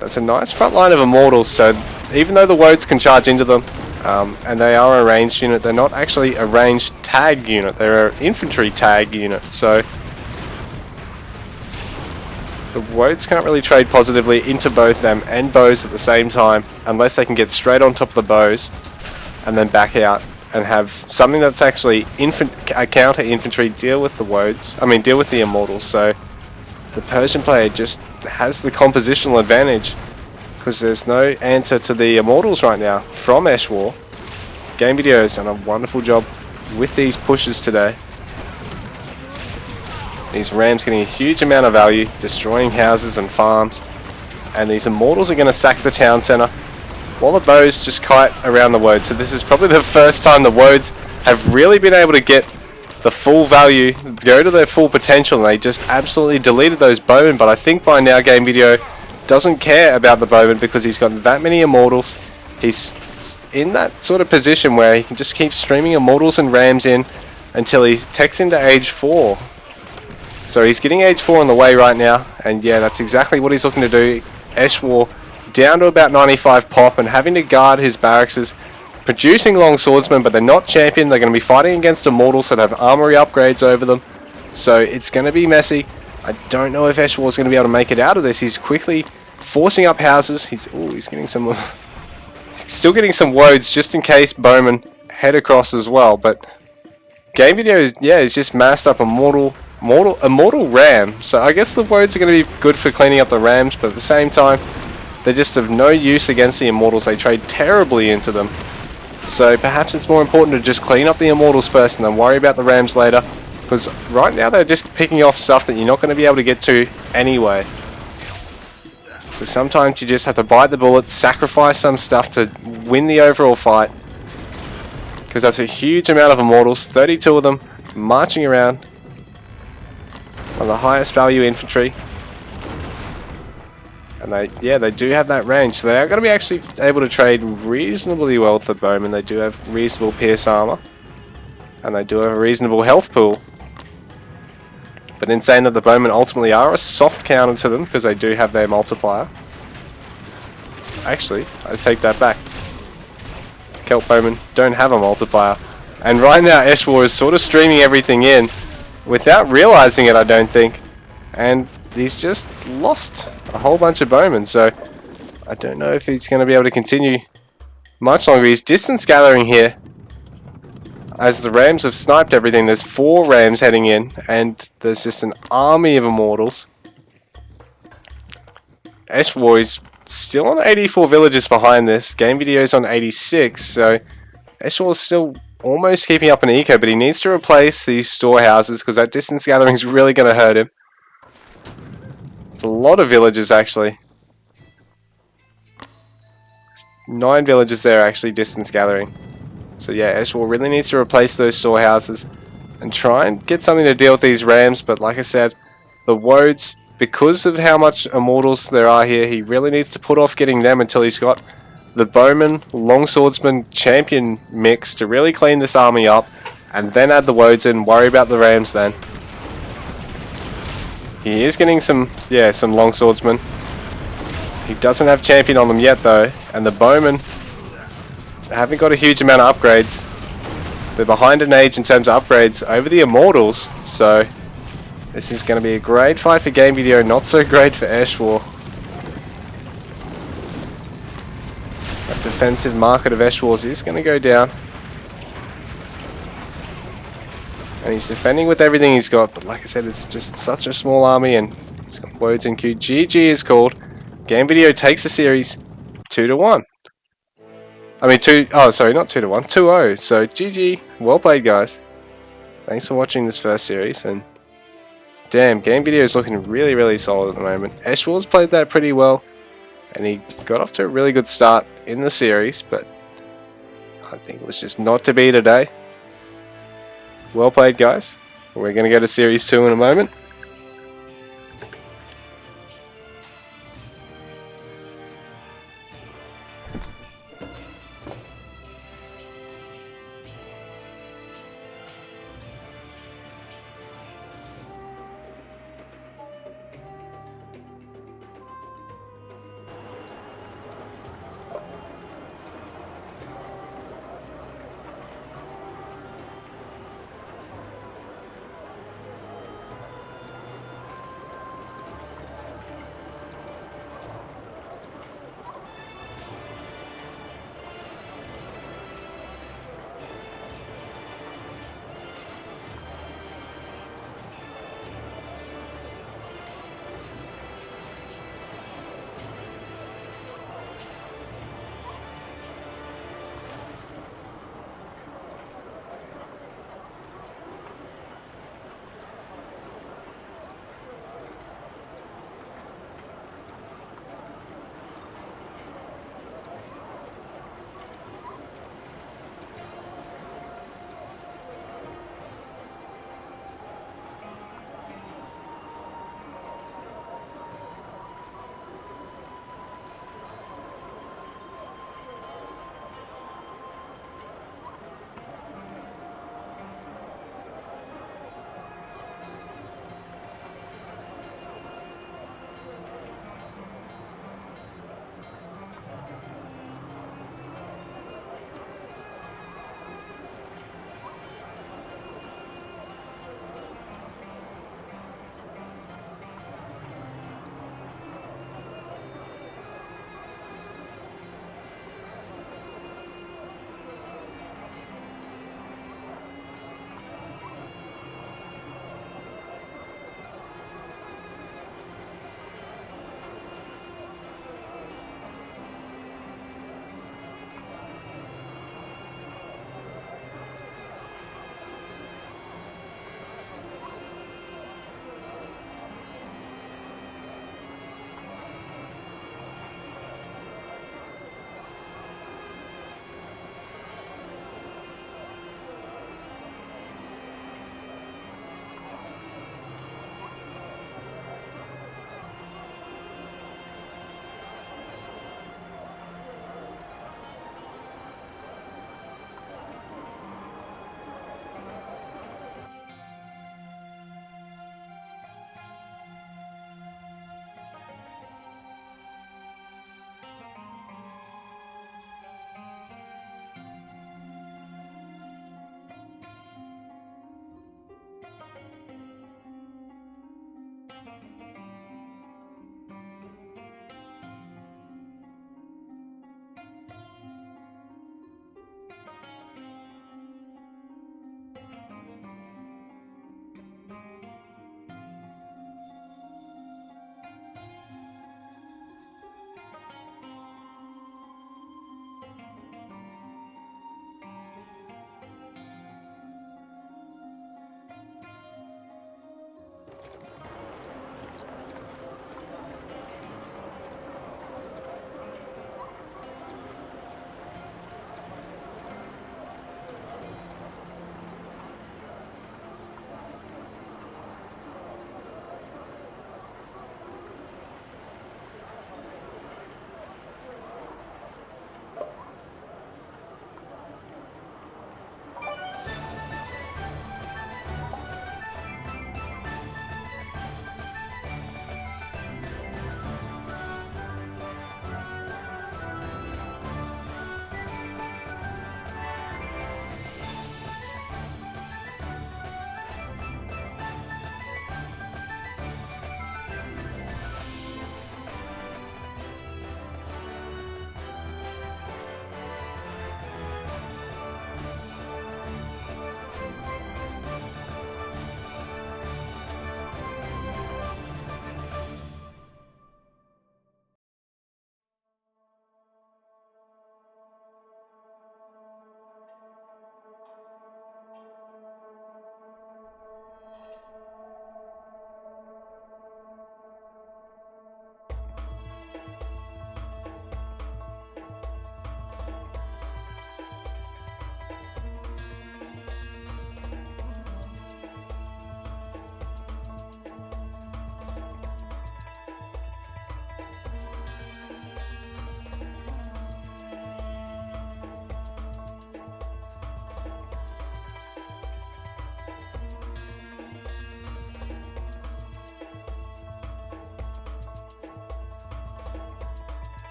That's a nice front line of Immortals, so even though the Woads can charge into them, and they are a ranged unit, they're not actually a ranged tag unit, they're an infantry tag unit, so the Woads can't really trade positively into both them and bows at the same time, unless they can get straight on top of the bows and then back out and have something that's actually a counter infantry deal with the Woads, deal with the Immortals. So the Persian player just has the compositional advantage, because there's no answer to the Immortals right now from Eshwar. Game Video has done a wonderful job with these pushes today. These rams getting a huge amount of value, destroying houses and farms. And these immortals are going to sack the town centre, while the bows just kite around the woads. So this is probably the first time the woads have really been able to get the full value, go to their full potential, and they just absolutely deleted those bowmen. But I think by now Game Video doesn't care about the bowmen because he's got that many immortals. He's in that sort of position where he can just keep streaming immortals and rams in until he takes into age 4. So he's getting age 4 on the way right now, and yeah, that's exactly what he's looking to do. Eshwar down to about 95 pop and having to guard his barracks, producing long swordsmen, but they're not champion. They're going to be fighting against immortals that have armory upgrades over them, so it's going to be messy. I don't know if Eshwar is going to be able to make it out of this. He's quickly forcing up houses. He's getting some, still getting some woads just in case bowmen head across as well. But Game Video is just massed up immortal ram. So I guess the woads are going to be good for cleaning up the rams, but at the same time, they're just of no use against the immortals. They trade terribly into them. So perhaps it's more important to just clean up the immortals first and then worry about the rams later. Because right now they're just picking off stuff that you're not going to be able to get to anyway. So sometimes you just have to bite the bullet, sacrifice some stuff to win the overall fight. Because that's a huge amount of immortals, 32 of them, marching around. One of the highest value infantry. And they do have that range, so they are going to be actually able to trade reasonably well with the bowmen. They do have reasonable pierce armor, and they do have a reasonable health pool. But in saying that, the bowmen ultimately are a soft counter to them because they do have their multiplier. Actually, I take that back. Kelp bowmen don't have a multiplier, and right now Eshwar is sort of streaming everything in without realizing it, I don't think, and he's just lost a whole bunch of bowmen, so I don't know if he's going to be able to continue much longer. He's distance gathering here as the rams have sniped everything. There's 4 rams heading in, and there's just an army of immortals. Eshwar is still on 84 villages behind this. Game Video's on 86, so Eshwar is still almost keeping up an eco, but he needs to replace these storehouses because that distance gathering is really going to hurt him. It's a lot of villages actually. 9 villages there actually distance gathering. So yeah, Eshwar really needs to replace those storehouses and try and get something to deal with these rams. But like I said, the woads, because of how much immortals there are here, he really needs to put off getting them until he's got the bowman, longswordsman, champion mix to really clean this army up, and then add the woads in, worry about the rams then. He is getting some longswordsmen. He doesn't have champion on them yet though, and the bowmen haven't got a huge amount of upgrades. They're behind in age in terms of upgrades over the immortals, so this is going to be a great fight for Game Video, not so great for Eshwar. That defensive market of Eshwar's is going to go down. And he's defending with everything he's got, but like I said, it's just such a small army, and he's got woads in queue. GG is called. Game Video takes the series 2-1. I mean, not 2-1, 2-0. So GG, well played guys. Thanks for watching this first series, and damn, Game Video is looking really, really solid at the moment. Eshwar's played that pretty well, and he got off to a really good start in the series, but I think it was just not to be today. Well played guys. We're going to go to Series 2 in a moment.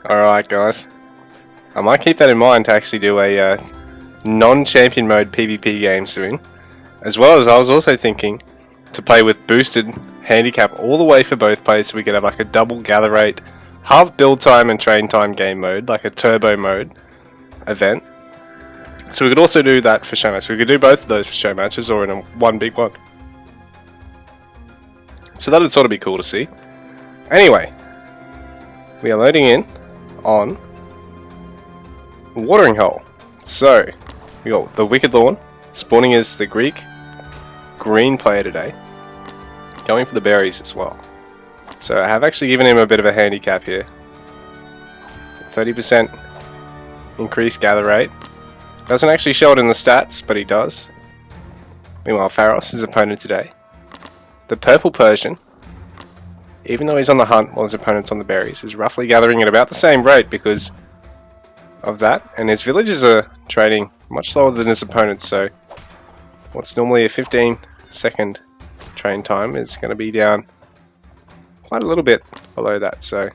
Alright guys, I might keep that in mind to actually do a non-champion mode PvP game soon. As well as I was also thinking to play with boosted handicap all the way for both players so we could have like a double gather rate, half build time and train time game mode, like a turbo mode event. So we could also do that for Showmatches. We could do both of those for Showmatches or in one big one. So that would sort of be cool to see. Anyway, we are loading in on watering hole. So we got the Wicked Lawn spawning as the Greek green player today, going for the berries as well. So I have actually given him a bit of a handicap here. 30% increased gather rate. Doesn't actually show it in the stats, but he does. Meanwhile, Pharos, his opponent today, the purple Persian, even though he's on the hunt while his opponent's on the berries, is roughly gathering at about the same rate because of that, and his villagers are trading much slower than his opponents, so what's normally a 15-second train time is going to be down quite a little bit below that. So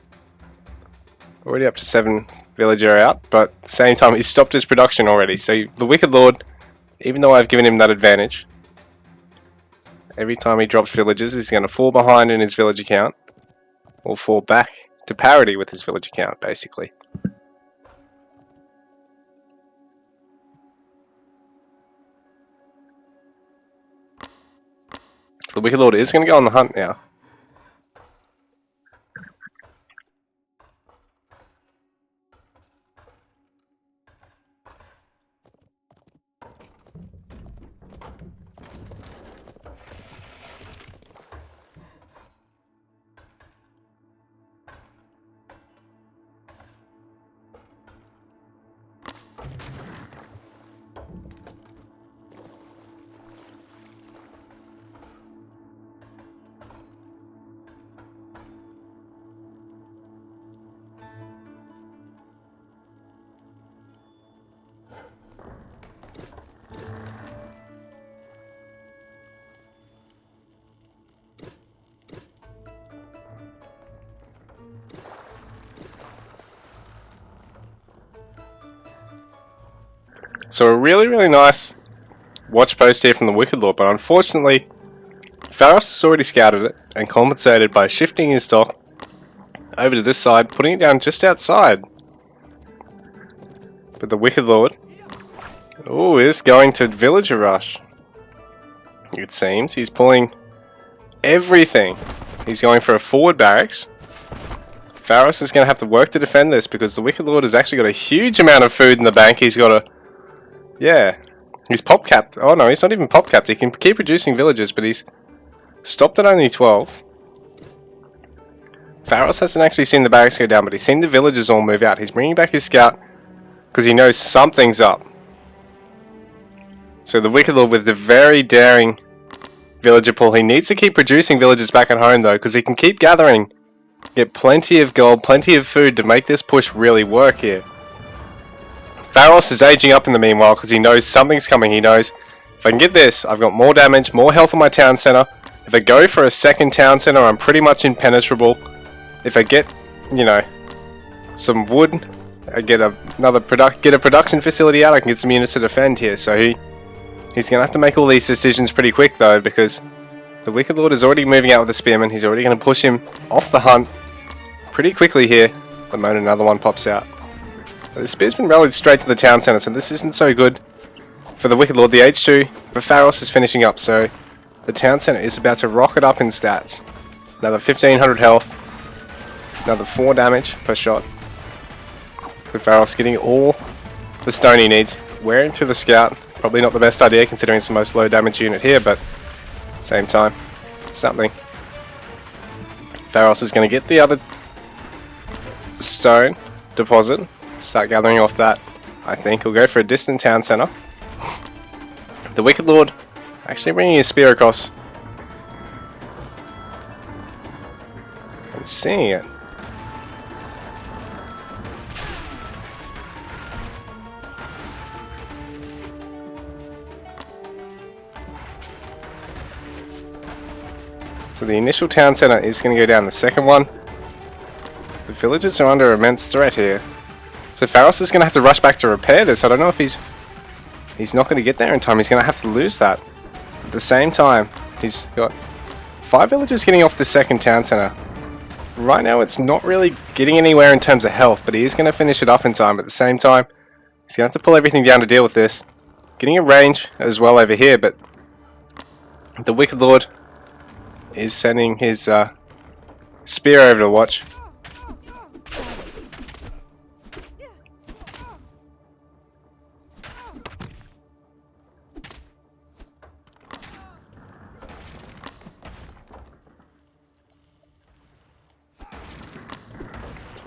already up to 7 villager out, but at the same time he's stopped his production already. So the Wicked Lord, even though I've given him that advantage, every time he drops villagers he's going to fall behind in his village account, or fall back to parity with his village account basically. So the Wicked Lord is going to go on the hunt now. So a really nice watch post here from the Wicked Lord, but unfortunately Pharos has already scouted it and compensated by shifting his dock over to this side, putting it down just outside. But the Wicked Lord, oh, is going to villager rush. It seems he's pulling everything. He's going for a forward barracks. Pharos is going to have to work to defend this because the Wicked Lord has actually got a huge amount of food in the bank. He's got a, yeah, he's pop capped. Oh no, he's not even pop capped. He can keep producing villagers, but he's stopped at only 12. Pharos hasn't actually seen the barracks go down, but he's seen the villagers all move out. He's bringing back his scout because he knows something's up. So the Wicked Lord with the very daring villager pull. He needs to keep producing villagers back at home though, because he can keep gathering, get plenty of gold, plenty of food to make this push really work here. Pharos is aging up in the meanwhile because he knows something's coming. He knows, if I can get this, I've got more damage, more health on my town center. If I go for a second town center, I'm pretty much impenetrable. If I get, you know, some wood, I get a production facility out, I can get some units to defend here. So he's gonna have to make all these decisions pretty quick though, because the Wicked Lord is already moving out with the spearman. He's already going to push him off the hunt pretty quickly here the moment another one pops out. The spear's been rallied straight to the town center, so this isn't so good for the Wicked Lord. The H2 for Pharos is finishing up, so the town center is about to rocket up in stats. Another 1500 health, another 4 damage per shot. So Pharos getting all the stone he needs, wearing through the scout. Probably not the best idea considering it's the most low damage unit here, but at the same time, it's something. Pharos is going to get the other stone deposit, start gathering off that. I think he'll go for a distant town center. The Wicked Lord actually bringing his spear across and seeing it. So the initial town center is going to go down. The second one, villagers are under immense threat here. So Pharos is going to have to rush back to repair this. I don't know if he's not going to get there in time. He's going to have to lose that. At the same time, he's got 5 villagers getting off the second town center. Right now it's not really getting anywhere in terms of health, but he is going to finish it up in time. At the same time, he's going to have to pull everything down to deal with this. Getting a range as well over here, but the Wicked Lord is sending his spear over to watch.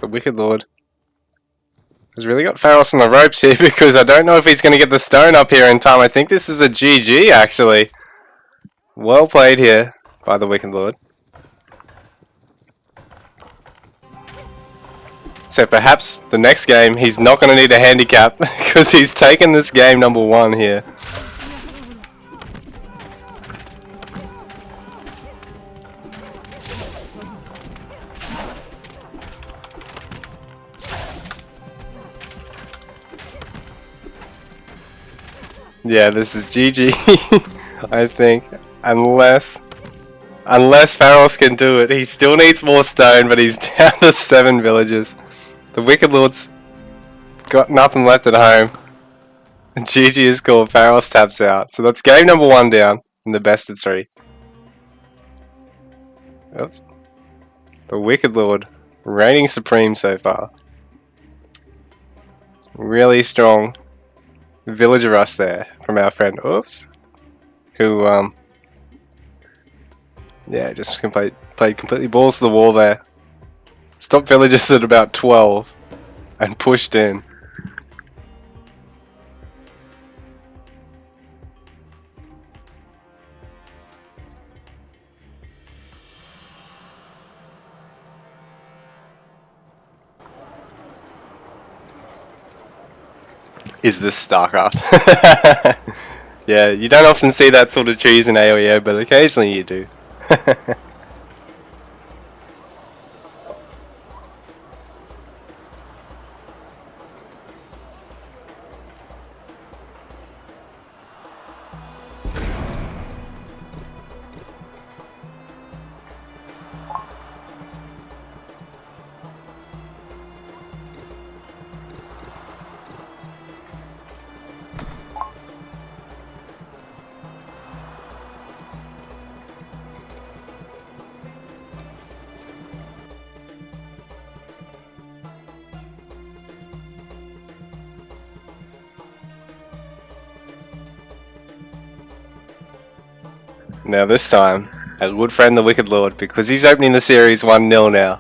The Wicked Lord has really got Pharos on the ropes here because I don't know if he's going to get the stone up here in time. I think this is a GG actually. Well played here by the Wicked Lord. So perhaps the next game he's not going to need a handicap because he's taken this game number 1 here. Yeah, this is GG, I think, unless Pharos can do it. He still needs more stone, but he's down to 7 villagers. The Wicked Lord's got nothing left at home. And GG is called, Pharos taps out. So that's game number 1 down in the best of 3. Oops. The Wicked Lord reigning supreme so far. Really strong villager rush there from our friend Oops, who yeah, just played completely balls to the wall there. Stopped villagers at about 12 and pushed in. Is this StarCraft? Yeah, you don't often see that sort of trees in AoEO, but occasionally you do. Now this time, I would friend the Wicked Lord because he's opening the series 1-0 now.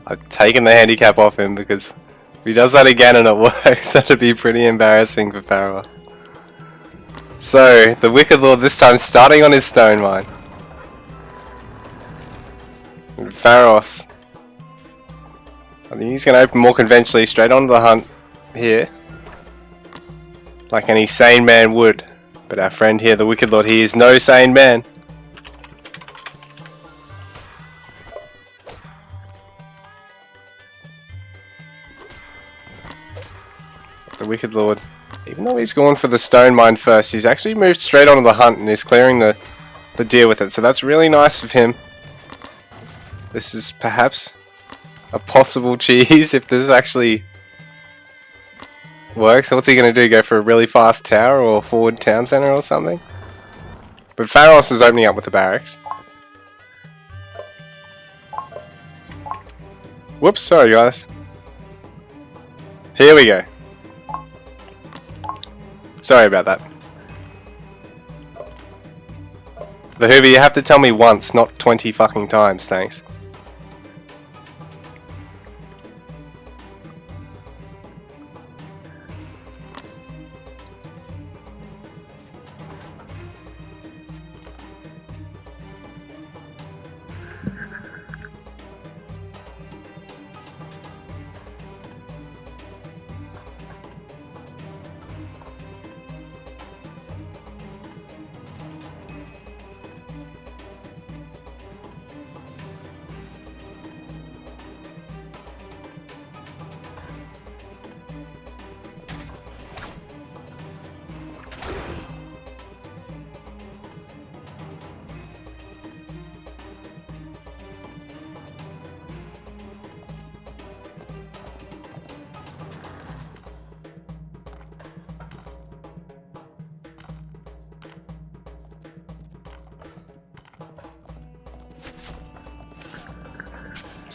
I've taken the handicap off him because if he does that again and it works, that'd be pretty embarrassing for Pharos. So, the Wicked Lord this time starting on his stone mine. And Pharos, I think he's going to open more conventionally straight onto the hunt here. Like any sane man would. But our friend here, the Wicked Lord, he is no sane man. The Wicked Lord, even though he's gone for the stone mine first, he's actually moved straight onto the hunt and is clearing the deer with it. So that's really nice of him. This is perhaps a possible cheese if this actually works. What's he going to do? Go for a really fast tower or forward town center or something? But Pharos is opening up with the barracks. Whoops, sorry guys. Here we go. Sorry about that. The Hoover, you have to tell me once, not 20 fucking times, thanks.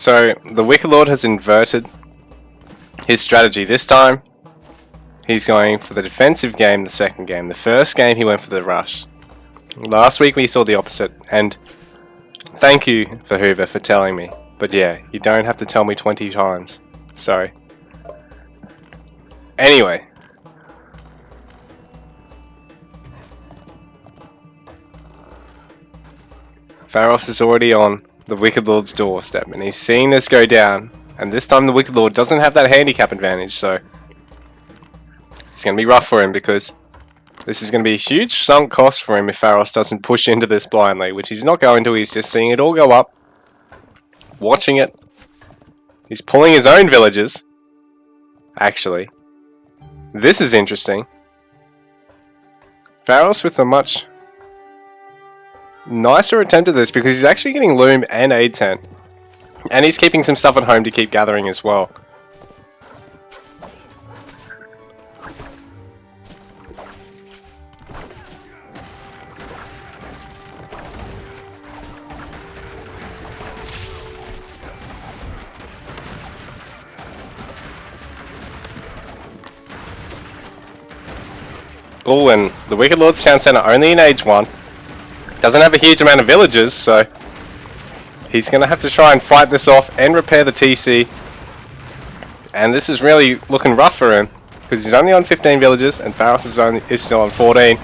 So the Wicked Lord has inverted his strategy. This time, he's going for the defensive game the second game. The first game, he went for the rush. Last week, we saw the opposite, and thank you for Hoover for telling me. But yeah, you don't have to tell me 20 times. Sorry. Anyway. Pharos is already on the Wicked Lord's doorstep, and he's seeing this go down. And this time the Wicked Lord doesn't have that handicap advantage, so it's going to be rough for him, because this is going to be a huge sunk cost for him if Pharos doesn't push into this blindly, which he's not going to. He's just seeing it all go up, watching it. He's pulling his own villagers, actually. This is interesting. Pharos with a much nicer attempt at this, because he's actually getting Loom and Aid Tent. And he's keeping some stuff at home to keep gathering as well. Oh, and the Wicked Lord's Town Center only in Age 1. Doesn't have a huge amount of villagers, so he's going to have to try and fight this off and repair the TC. And this is really looking rough for him, because he's only on 15 villagers and Pharos is still on 14.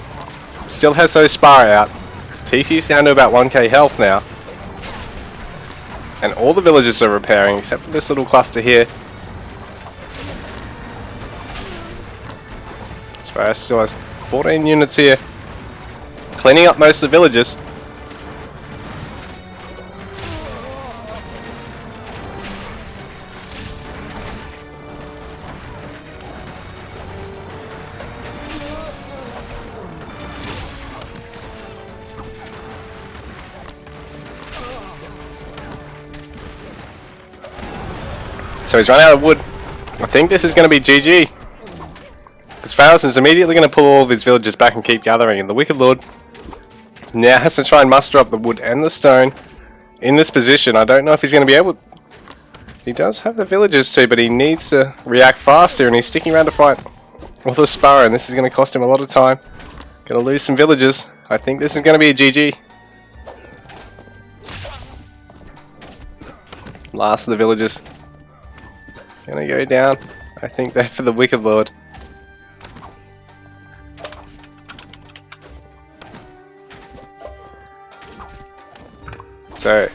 Still has those Spar out. TC's down to about 1k health now. And all the villagers are repairing except for this little cluster here. Pharos still has 14 units here, cleaning up most of the villagers. So he's run out of wood. I think this is going to be GG. Because Pharos is immediately going to pull all of his villagers back and keep gathering, and the Wicked Lord now has to try and muster up the wood and the stone in this position. I don't know if he's going to be able... He does have the villagers too, but he needs to react faster, and he's sticking around to fight with the Sparrow, and this is going to cost him a lot of time. Going to lose some villagers. I think this is going to be a GG. Last of the villagers going to go down. I think they're for the Wicked Lord. So,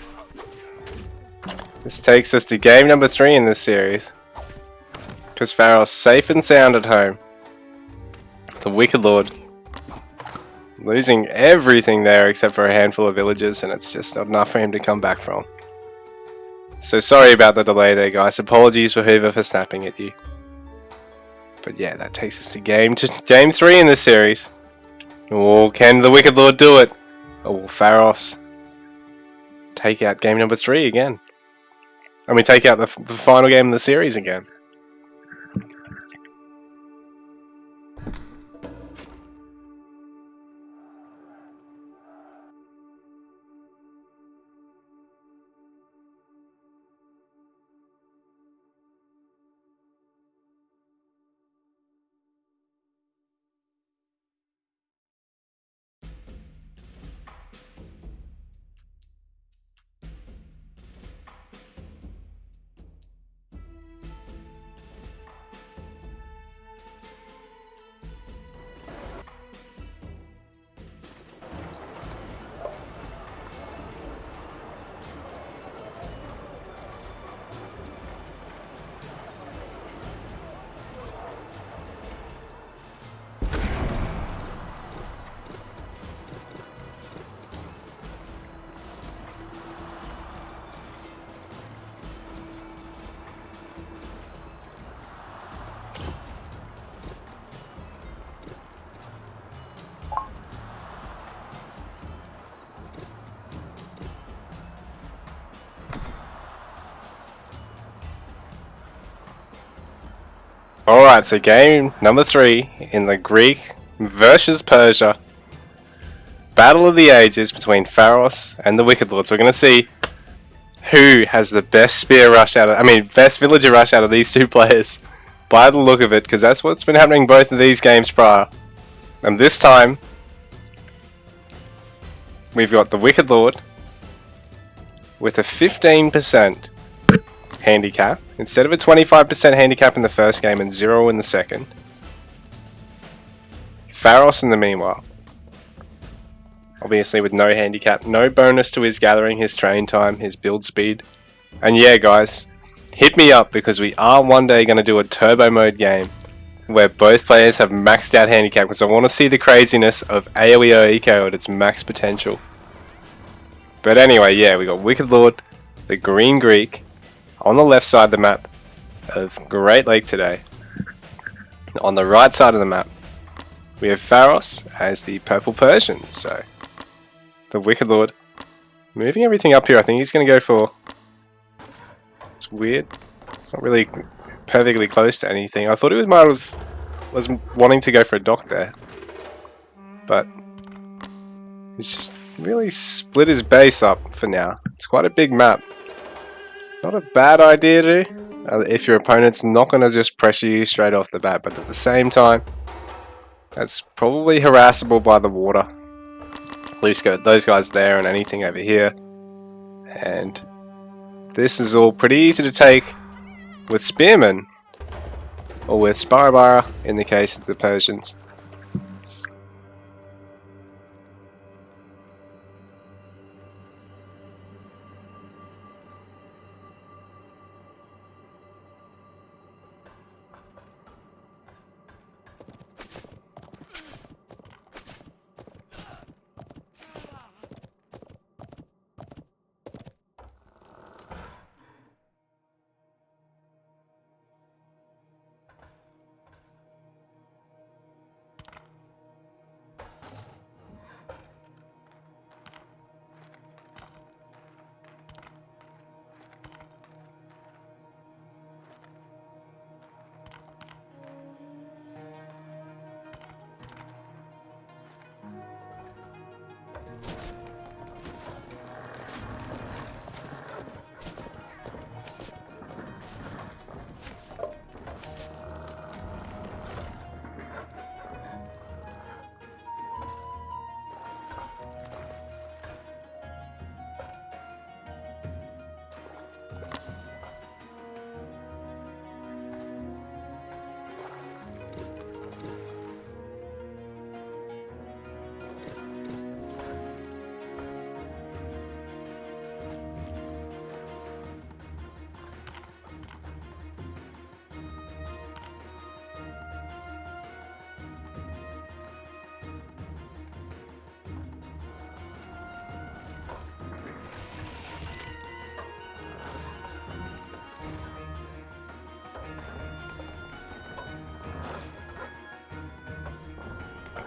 this takes us to game number 3 in this series. Because Pharos safe and sound at home. The Wicked Lord losing everything there except for a handful of villagers, and it's just not enough for him to come back from. So sorry about the delay there, guys. Apologies for Hoover for snapping at you. But yeah, that takes us to game 3 in this series. Oh, can the Wicked Lord do it? Or will Pharos take out game number 3 again? I mean, take out the final game of the series again. Alright, so game number 3 in the Greek versus Persia Battle of the Ages between Pharos and the Wicked Lord. So we're going to see who has the best spear rush best villager rush out of these two players. By the look of it, because that's what's been happening both of these games prior. And this time, we've got the Wicked Lord with a 15% handicap instead of a 25% handicap in the first game and 0 in the second. Pharos in the meanwhile, obviously with no handicap, no bonus to his gathering, his train time, his build speed. And yeah guys, hit me up because we are one day going to do a turbo mode game where both players have maxed out handicap because I want to see the craziness of AoE Eco at its max potential. But anyway, yeah, we got Wicked Lord, the Green Greek, on the left side of the map of Great Lake today. On the right side of the map, we have Pharos as the Purple Persian. So, the Wicked Lord moving everything up here. I think he's going to go for... It's weird. It's not really perfectly close to anything. I thought he was wanting to go for a dock there. But he's just really split his base up for now. It's quite a big map. Not a bad idea to do if your opponent's not going to just pressure you straight off the bat. But at the same time, that's probably harassable by the water. At least got those guys there and anything over here. And this is all pretty easy to take with Spearmen. Or with Sparabara in the case of the Persians.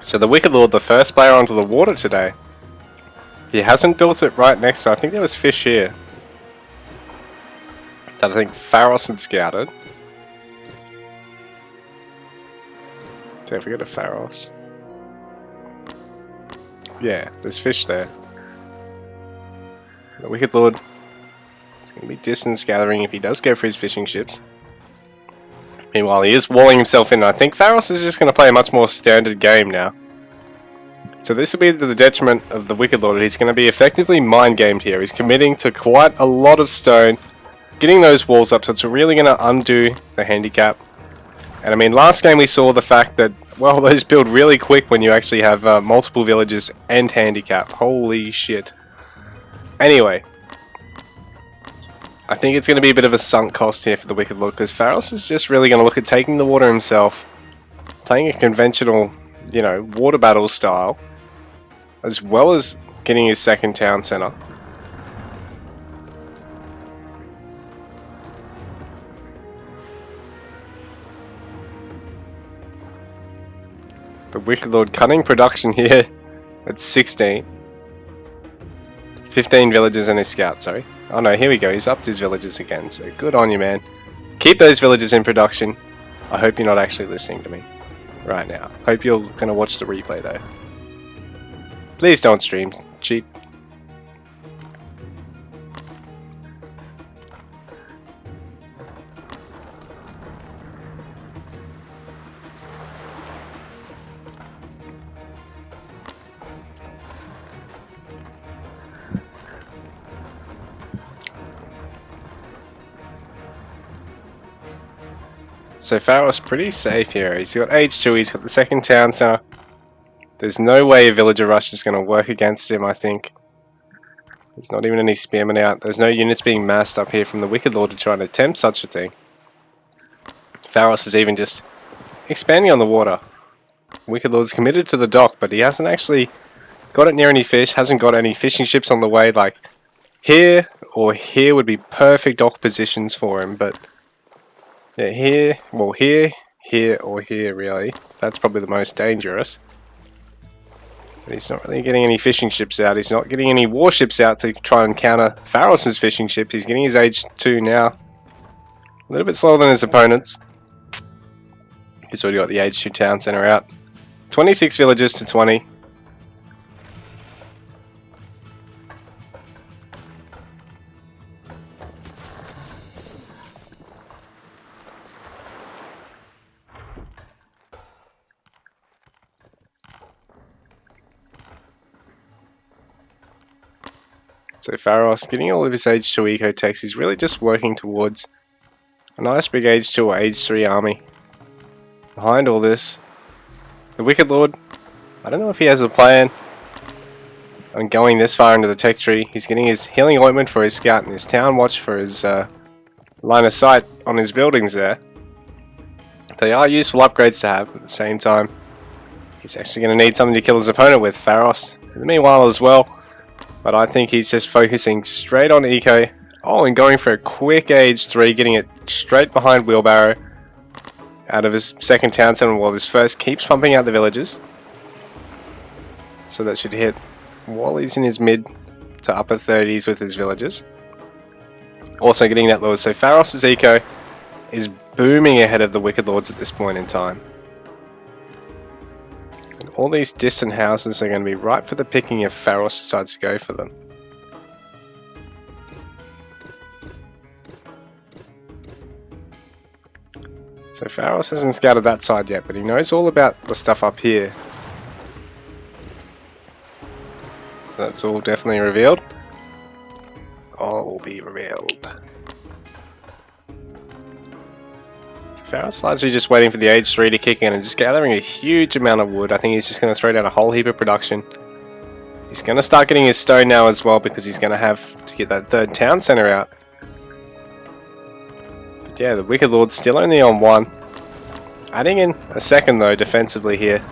So the Wicked Lord, the first player onto the water today. He hasn't built it right next to, I think there was fish here. That I think Pharos had scouted. Don't forget a Pharos. Yeah, there's fish there. The Wicked Lord is going to be distance gathering if he does go for his fishing ships. Meanwhile, he is walling himself in. I think Pharos is just going to play a much more standard game now. So this will be to the detriment of the Wicked Lord. He's going to be effectively mind-gamed here. He's committing to quite a lot of stone, getting those walls up, so it's really going to undo the handicap. And I mean, last game we saw the fact that, well, those build really quick when you actually have multiple villages and handicap. Holy shit. Anyway, I think it's going to be a bit of a sunk cost here for the Wicked Lord, because Pharos is just really going to look at taking the water himself, playing a conventional, you know, water battle style, as well as getting his second town center. The Wicked Lord cutting production here at 16. 15 villagers and his scout, sorry. Oh no, here we go, he's upped his villagers again, so good on you, man. Keep those villagers in production. I hope you're not actually listening to me right now. Hope you're going to watch the replay though. Please don't stream cheat. So Pharos pretty safe here. He's got H2, he's got the second town center. There's no way a villager rush is going to work against him, I think. There's not even any spearmen out. There's no units being massed up here from the Wicked Lord to try and attempt such a thing. Pharos is even just expanding on the water. Wicked Lord's committed to the dock, but he hasn't actually got it near any fish, hasn't got any fishing ships on the way. Like, here or here would be perfect dock positions for him, but yeah, here, well here, here or here really. That's probably the most dangerous. But he's not really getting any fishing ships out. He's not getting any warships out to try and counter Pharos' fishing ships. He's getting his H2 now. A little bit slower than his opponents. He's already got the H2 town center out. 26 villages to 20. So Pharos getting all of his H2 eco techs. He's really just working towards a nice big H2 or H3 army. Behind all this, the Wicked Lord, I don't know if he has a plan on going this far into the tech tree. He's getting his healing ointment for his scout and his town watch for his line of sight on his buildings there. They are useful upgrades to have, but at the same time, he's actually going to need something to kill his opponent with, Pharos. In the meanwhile as well, but I think he's just focusing straight on eco. Oh, and going for a quick H3, getting it straight behind Wheelbarrow out of his second town center while his first keeps pumping out the villages. So that should hit while he's in his mid to upper 30s with his villages. Also getting that lower. So Pharos' eco is booming ahead of the Wicked Lords at this point in time. And all these distant houses are going to be ripe for the picking if Pharos decides to go for them. So Pharos hasn't scouted that side yet, but he knows all about the stuff up here. So that's all definitely revealed. All will be revealed. Pharos largely just waiting for the H3 to kick in and just gathering a huge amount of wood. I think he's just going to throw down a whole heap of production. He's going to start getting his stone now as well because he's going to have to get that third town center out. But yeah, the Wicked Lord's still only on one. Adding in a second though defensively here.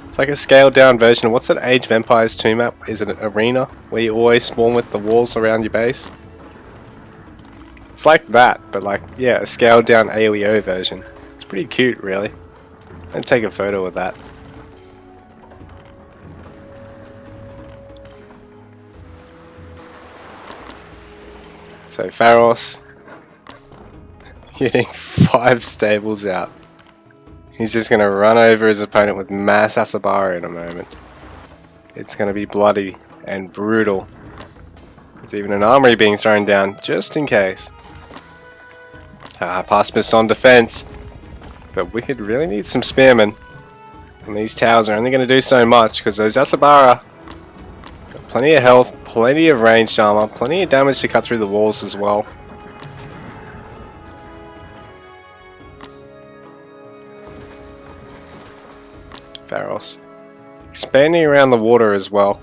It's like a scaled down version of what's that Age of Empires 2 map? Is it an arena where you always spawn with the walls around your base? It's like that, but like, yeah, a scaled down AOEO version. It's pretty cute, really. I'll take a photo of that. So Pharos getting 5 stables out. He's just going to run over his opponent with mass Asabara in a moment. It's going to be bloody and brutal. There's even an armory being thrown down just in case. Pacifists on defense. But Wicked really needs some spearmen. And these towers are only going to do so much because those Asabara got plenty of health, plenty of ranged armor, plenty of damage to cut through the walls as well. Pharos expanding around the water as well.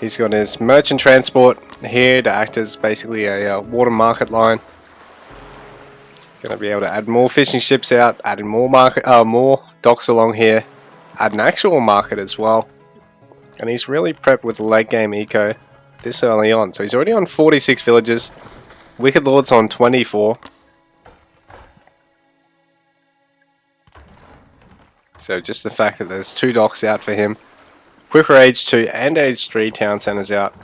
He's got his merchant transport here to act as basically a water market line. He's going to be able to add more fishing ships out, add more docks along here, add an actual market as well. And he's really prepped with late game eco this early on. So he's already on 46 villages. Wicked Lord's on 24. So just the fact that there's 2 docks out for him, quicker H2 and H3 town centers out,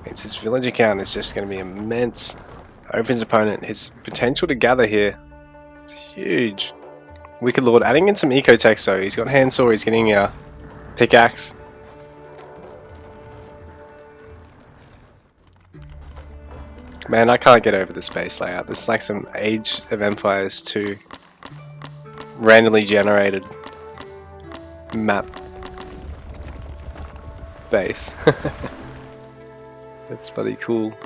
means his villager count is just going to be immense over his opponent. His potential to gather here is huge. Wicked Lord adding in some eco tech, so he's got handsaw, he's getting a pickaxe. Man, I can't get over the space layout. This is like some Age of Empires 2 randomly generated map base. That's bloody cool.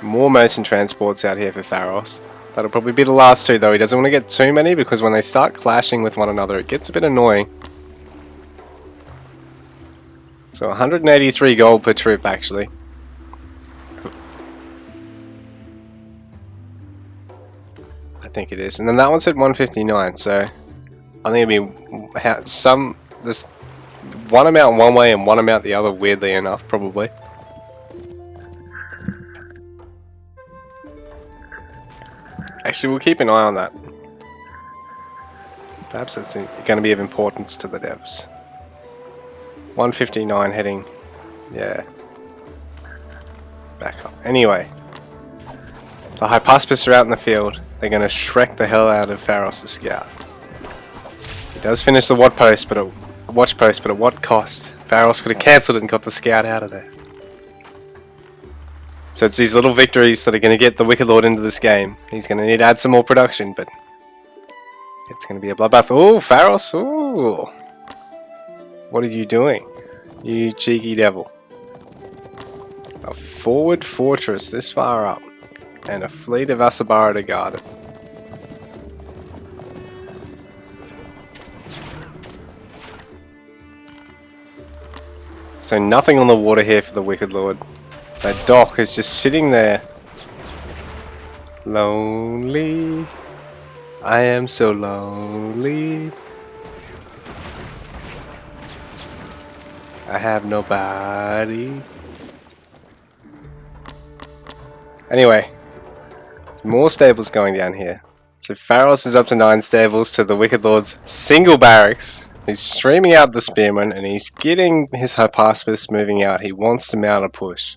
More merchant transports out here for Pharos. That'll probably be the last two though. He doesn't want to get too many because when they start clashing with one another it gets a bit annoying. So 183 gold per trip actually. I think it is. And then that one said 159, so I think it'd be there's one amount one way and one amount the other, weirdly enough, probably. Actually, we'll keep an eye on that. Perhaps that's going to be of importance to the devs. 159 heading, yeah, back up. Anyway, the Hypaspis are out in the field. They're going to Shrek the hell out of Pharos' scout. He does finish the watch post, but at what cost? Pharos could have cancelled it and got the scout out of there. So it's these little victories that are going to get the Wicked Lord into this game. He's going to need to add some more production, but it's going to be a bloodbath. Oh, Pharos! Ooh, what are you doing, you cheeky devil? A forward fortress this far up, and a fleet of Asabara to guard it. So nothing on the water here for the Wicked Lord. That dock is just sitting there. Lonely. I am so lonely. I have nobody. Anyway, there's more stables going down here. So Pharos is up to 9 stables to the Wicked Lord's single barracks. He's streaming out the spearmen and he's getting his Hypaspis moving out. He wants to mount a push.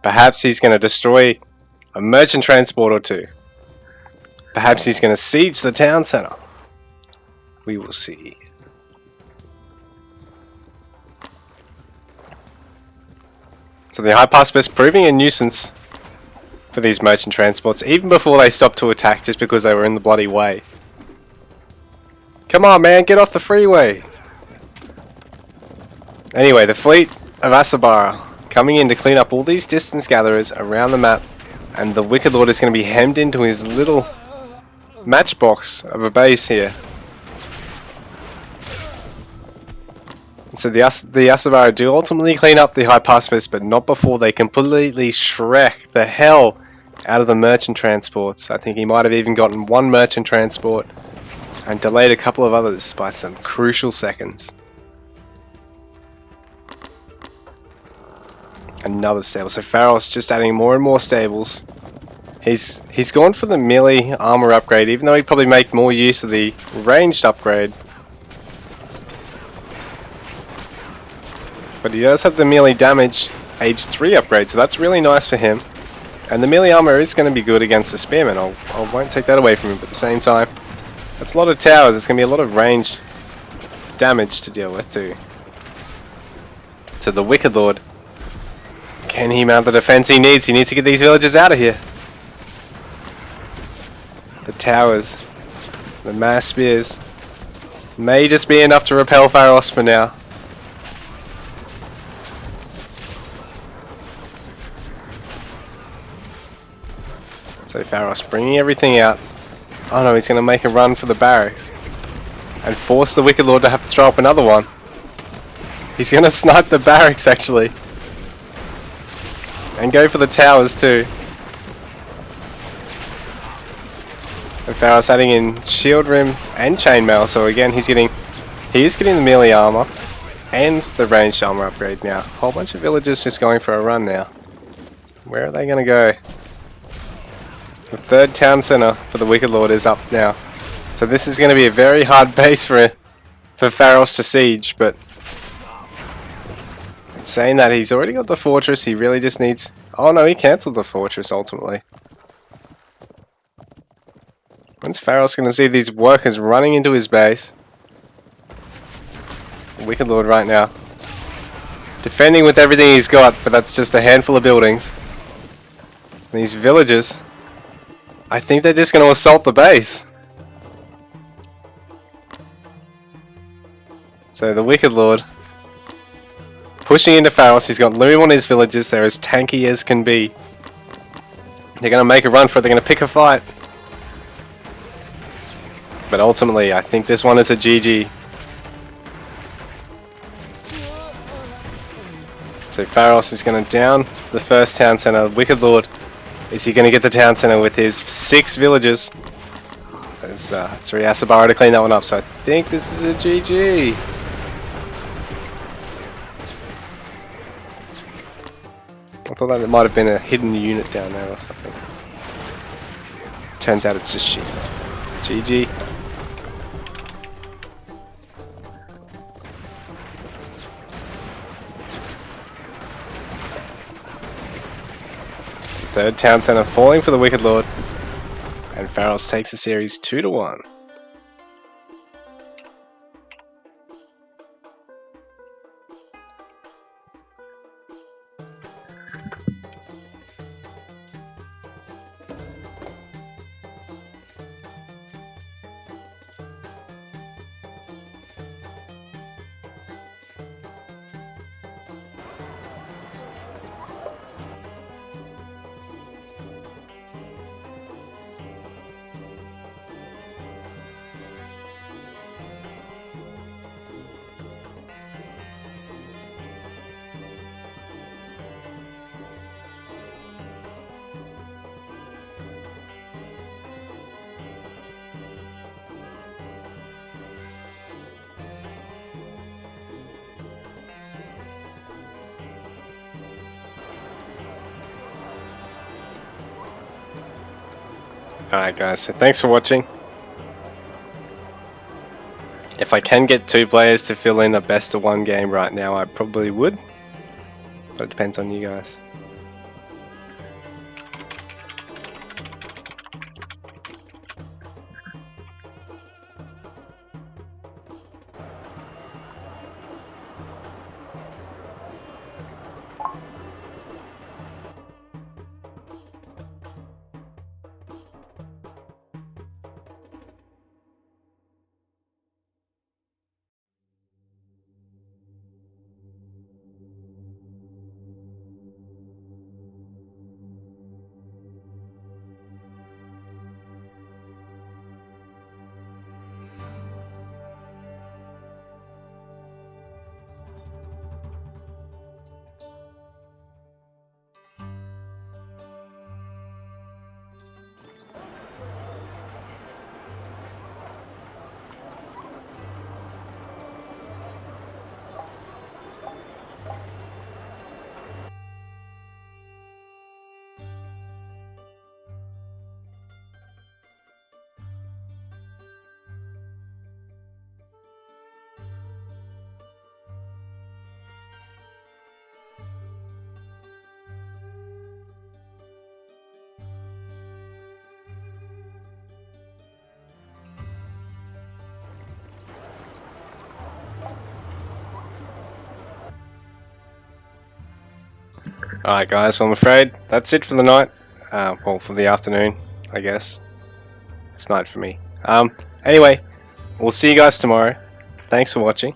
Perhaps he's going to destroy a merchant transport or two. Perhaps he's going to siege the town center. We will see. So the Hypaspis proving a nuisance for these merchant transports even before they stopped to attack just because they were in the bloody way. Come on man, get off the freeway! Anyway, the fleet of Asabara coming in to clean up all these distance gatherers around the map, and the Wicked Lord is going to be hemmed into his little matchbox of a base here. So the Asabara do ultimately clean up the Hypaspis, but not before they completely Shrek the hell out of the merchant transports. I think he might have even gotten one merchant transport and delayed a couple of others by some crucial seconds. Another stable. So Pharos just adding more and more stables. He's gone for the melee armor upgrade, even though he'd probably make more use of the ranged upgrade. But he does have the melee damage age 3 upgrade, so that's really nice for him. And the melee armor is going to be good against the spearmen. I won't take that away from him, but at the same time, that's a lot of towers. It's going to be a lot of ranged damage to deal with too. So the Wicked Lord, can he mount the defense he needs? He needs to get these villagers out of here. The towers, the mass spears, may just be enough to repel Pharos for now. So Pharos bringing everything out. Oh no, he's going to make a run for the barracks and force the Wicked Lord to have to throw up another one. He's going to snipe the barracks actually. And go for the towers too. And Pharos adding in shield rim and chainmail, so again he is getting the melee armor and the ranged armor upgrade now. A whole bunch of villagers just going for a run now. Where are they going to go? The third town center for the Wicked Lord is up now. So this is going to be a very hard base for Pharos to siege, but saying that, he's already got the fortress. He really just needs... Oh no, he cancelled the fortress ultimately. When's Pharos going to see these workers running into his base? Wicked Lord right now defending with everything he's got, but that's just a handful of buildings. And these villagers, I think they're just going to assault the base. So the Wicked Lord pushing into Pharos. He's got loom on his villagers. They're as tanky as can be. They're going to make a run for it. They're going to pick a fight. But ultimately, I think this one is a GG. So Pharos is going to down the first town center. Wicked Lord, is he going to get the town center with his 6 villagers? There's 3 Asabara to clean that one up, so I think this is a GG. I thought that it might have been a hidden unit down there or something. Turns out it's just sheep. GG. Third town center falling for the Wicked Lord. And Pharos takes the series 2-1. Alright guys, so thanks for watching. If I can get 2 players to fill in a best of 1 game right now, I probably would. But it depends on you guys. Alright guys, well I'm afraid that's it for the night. Well, for the afternoon, I guess. It's night for me. Anyway, we'll see you guys tomorrow. Thanks for watching.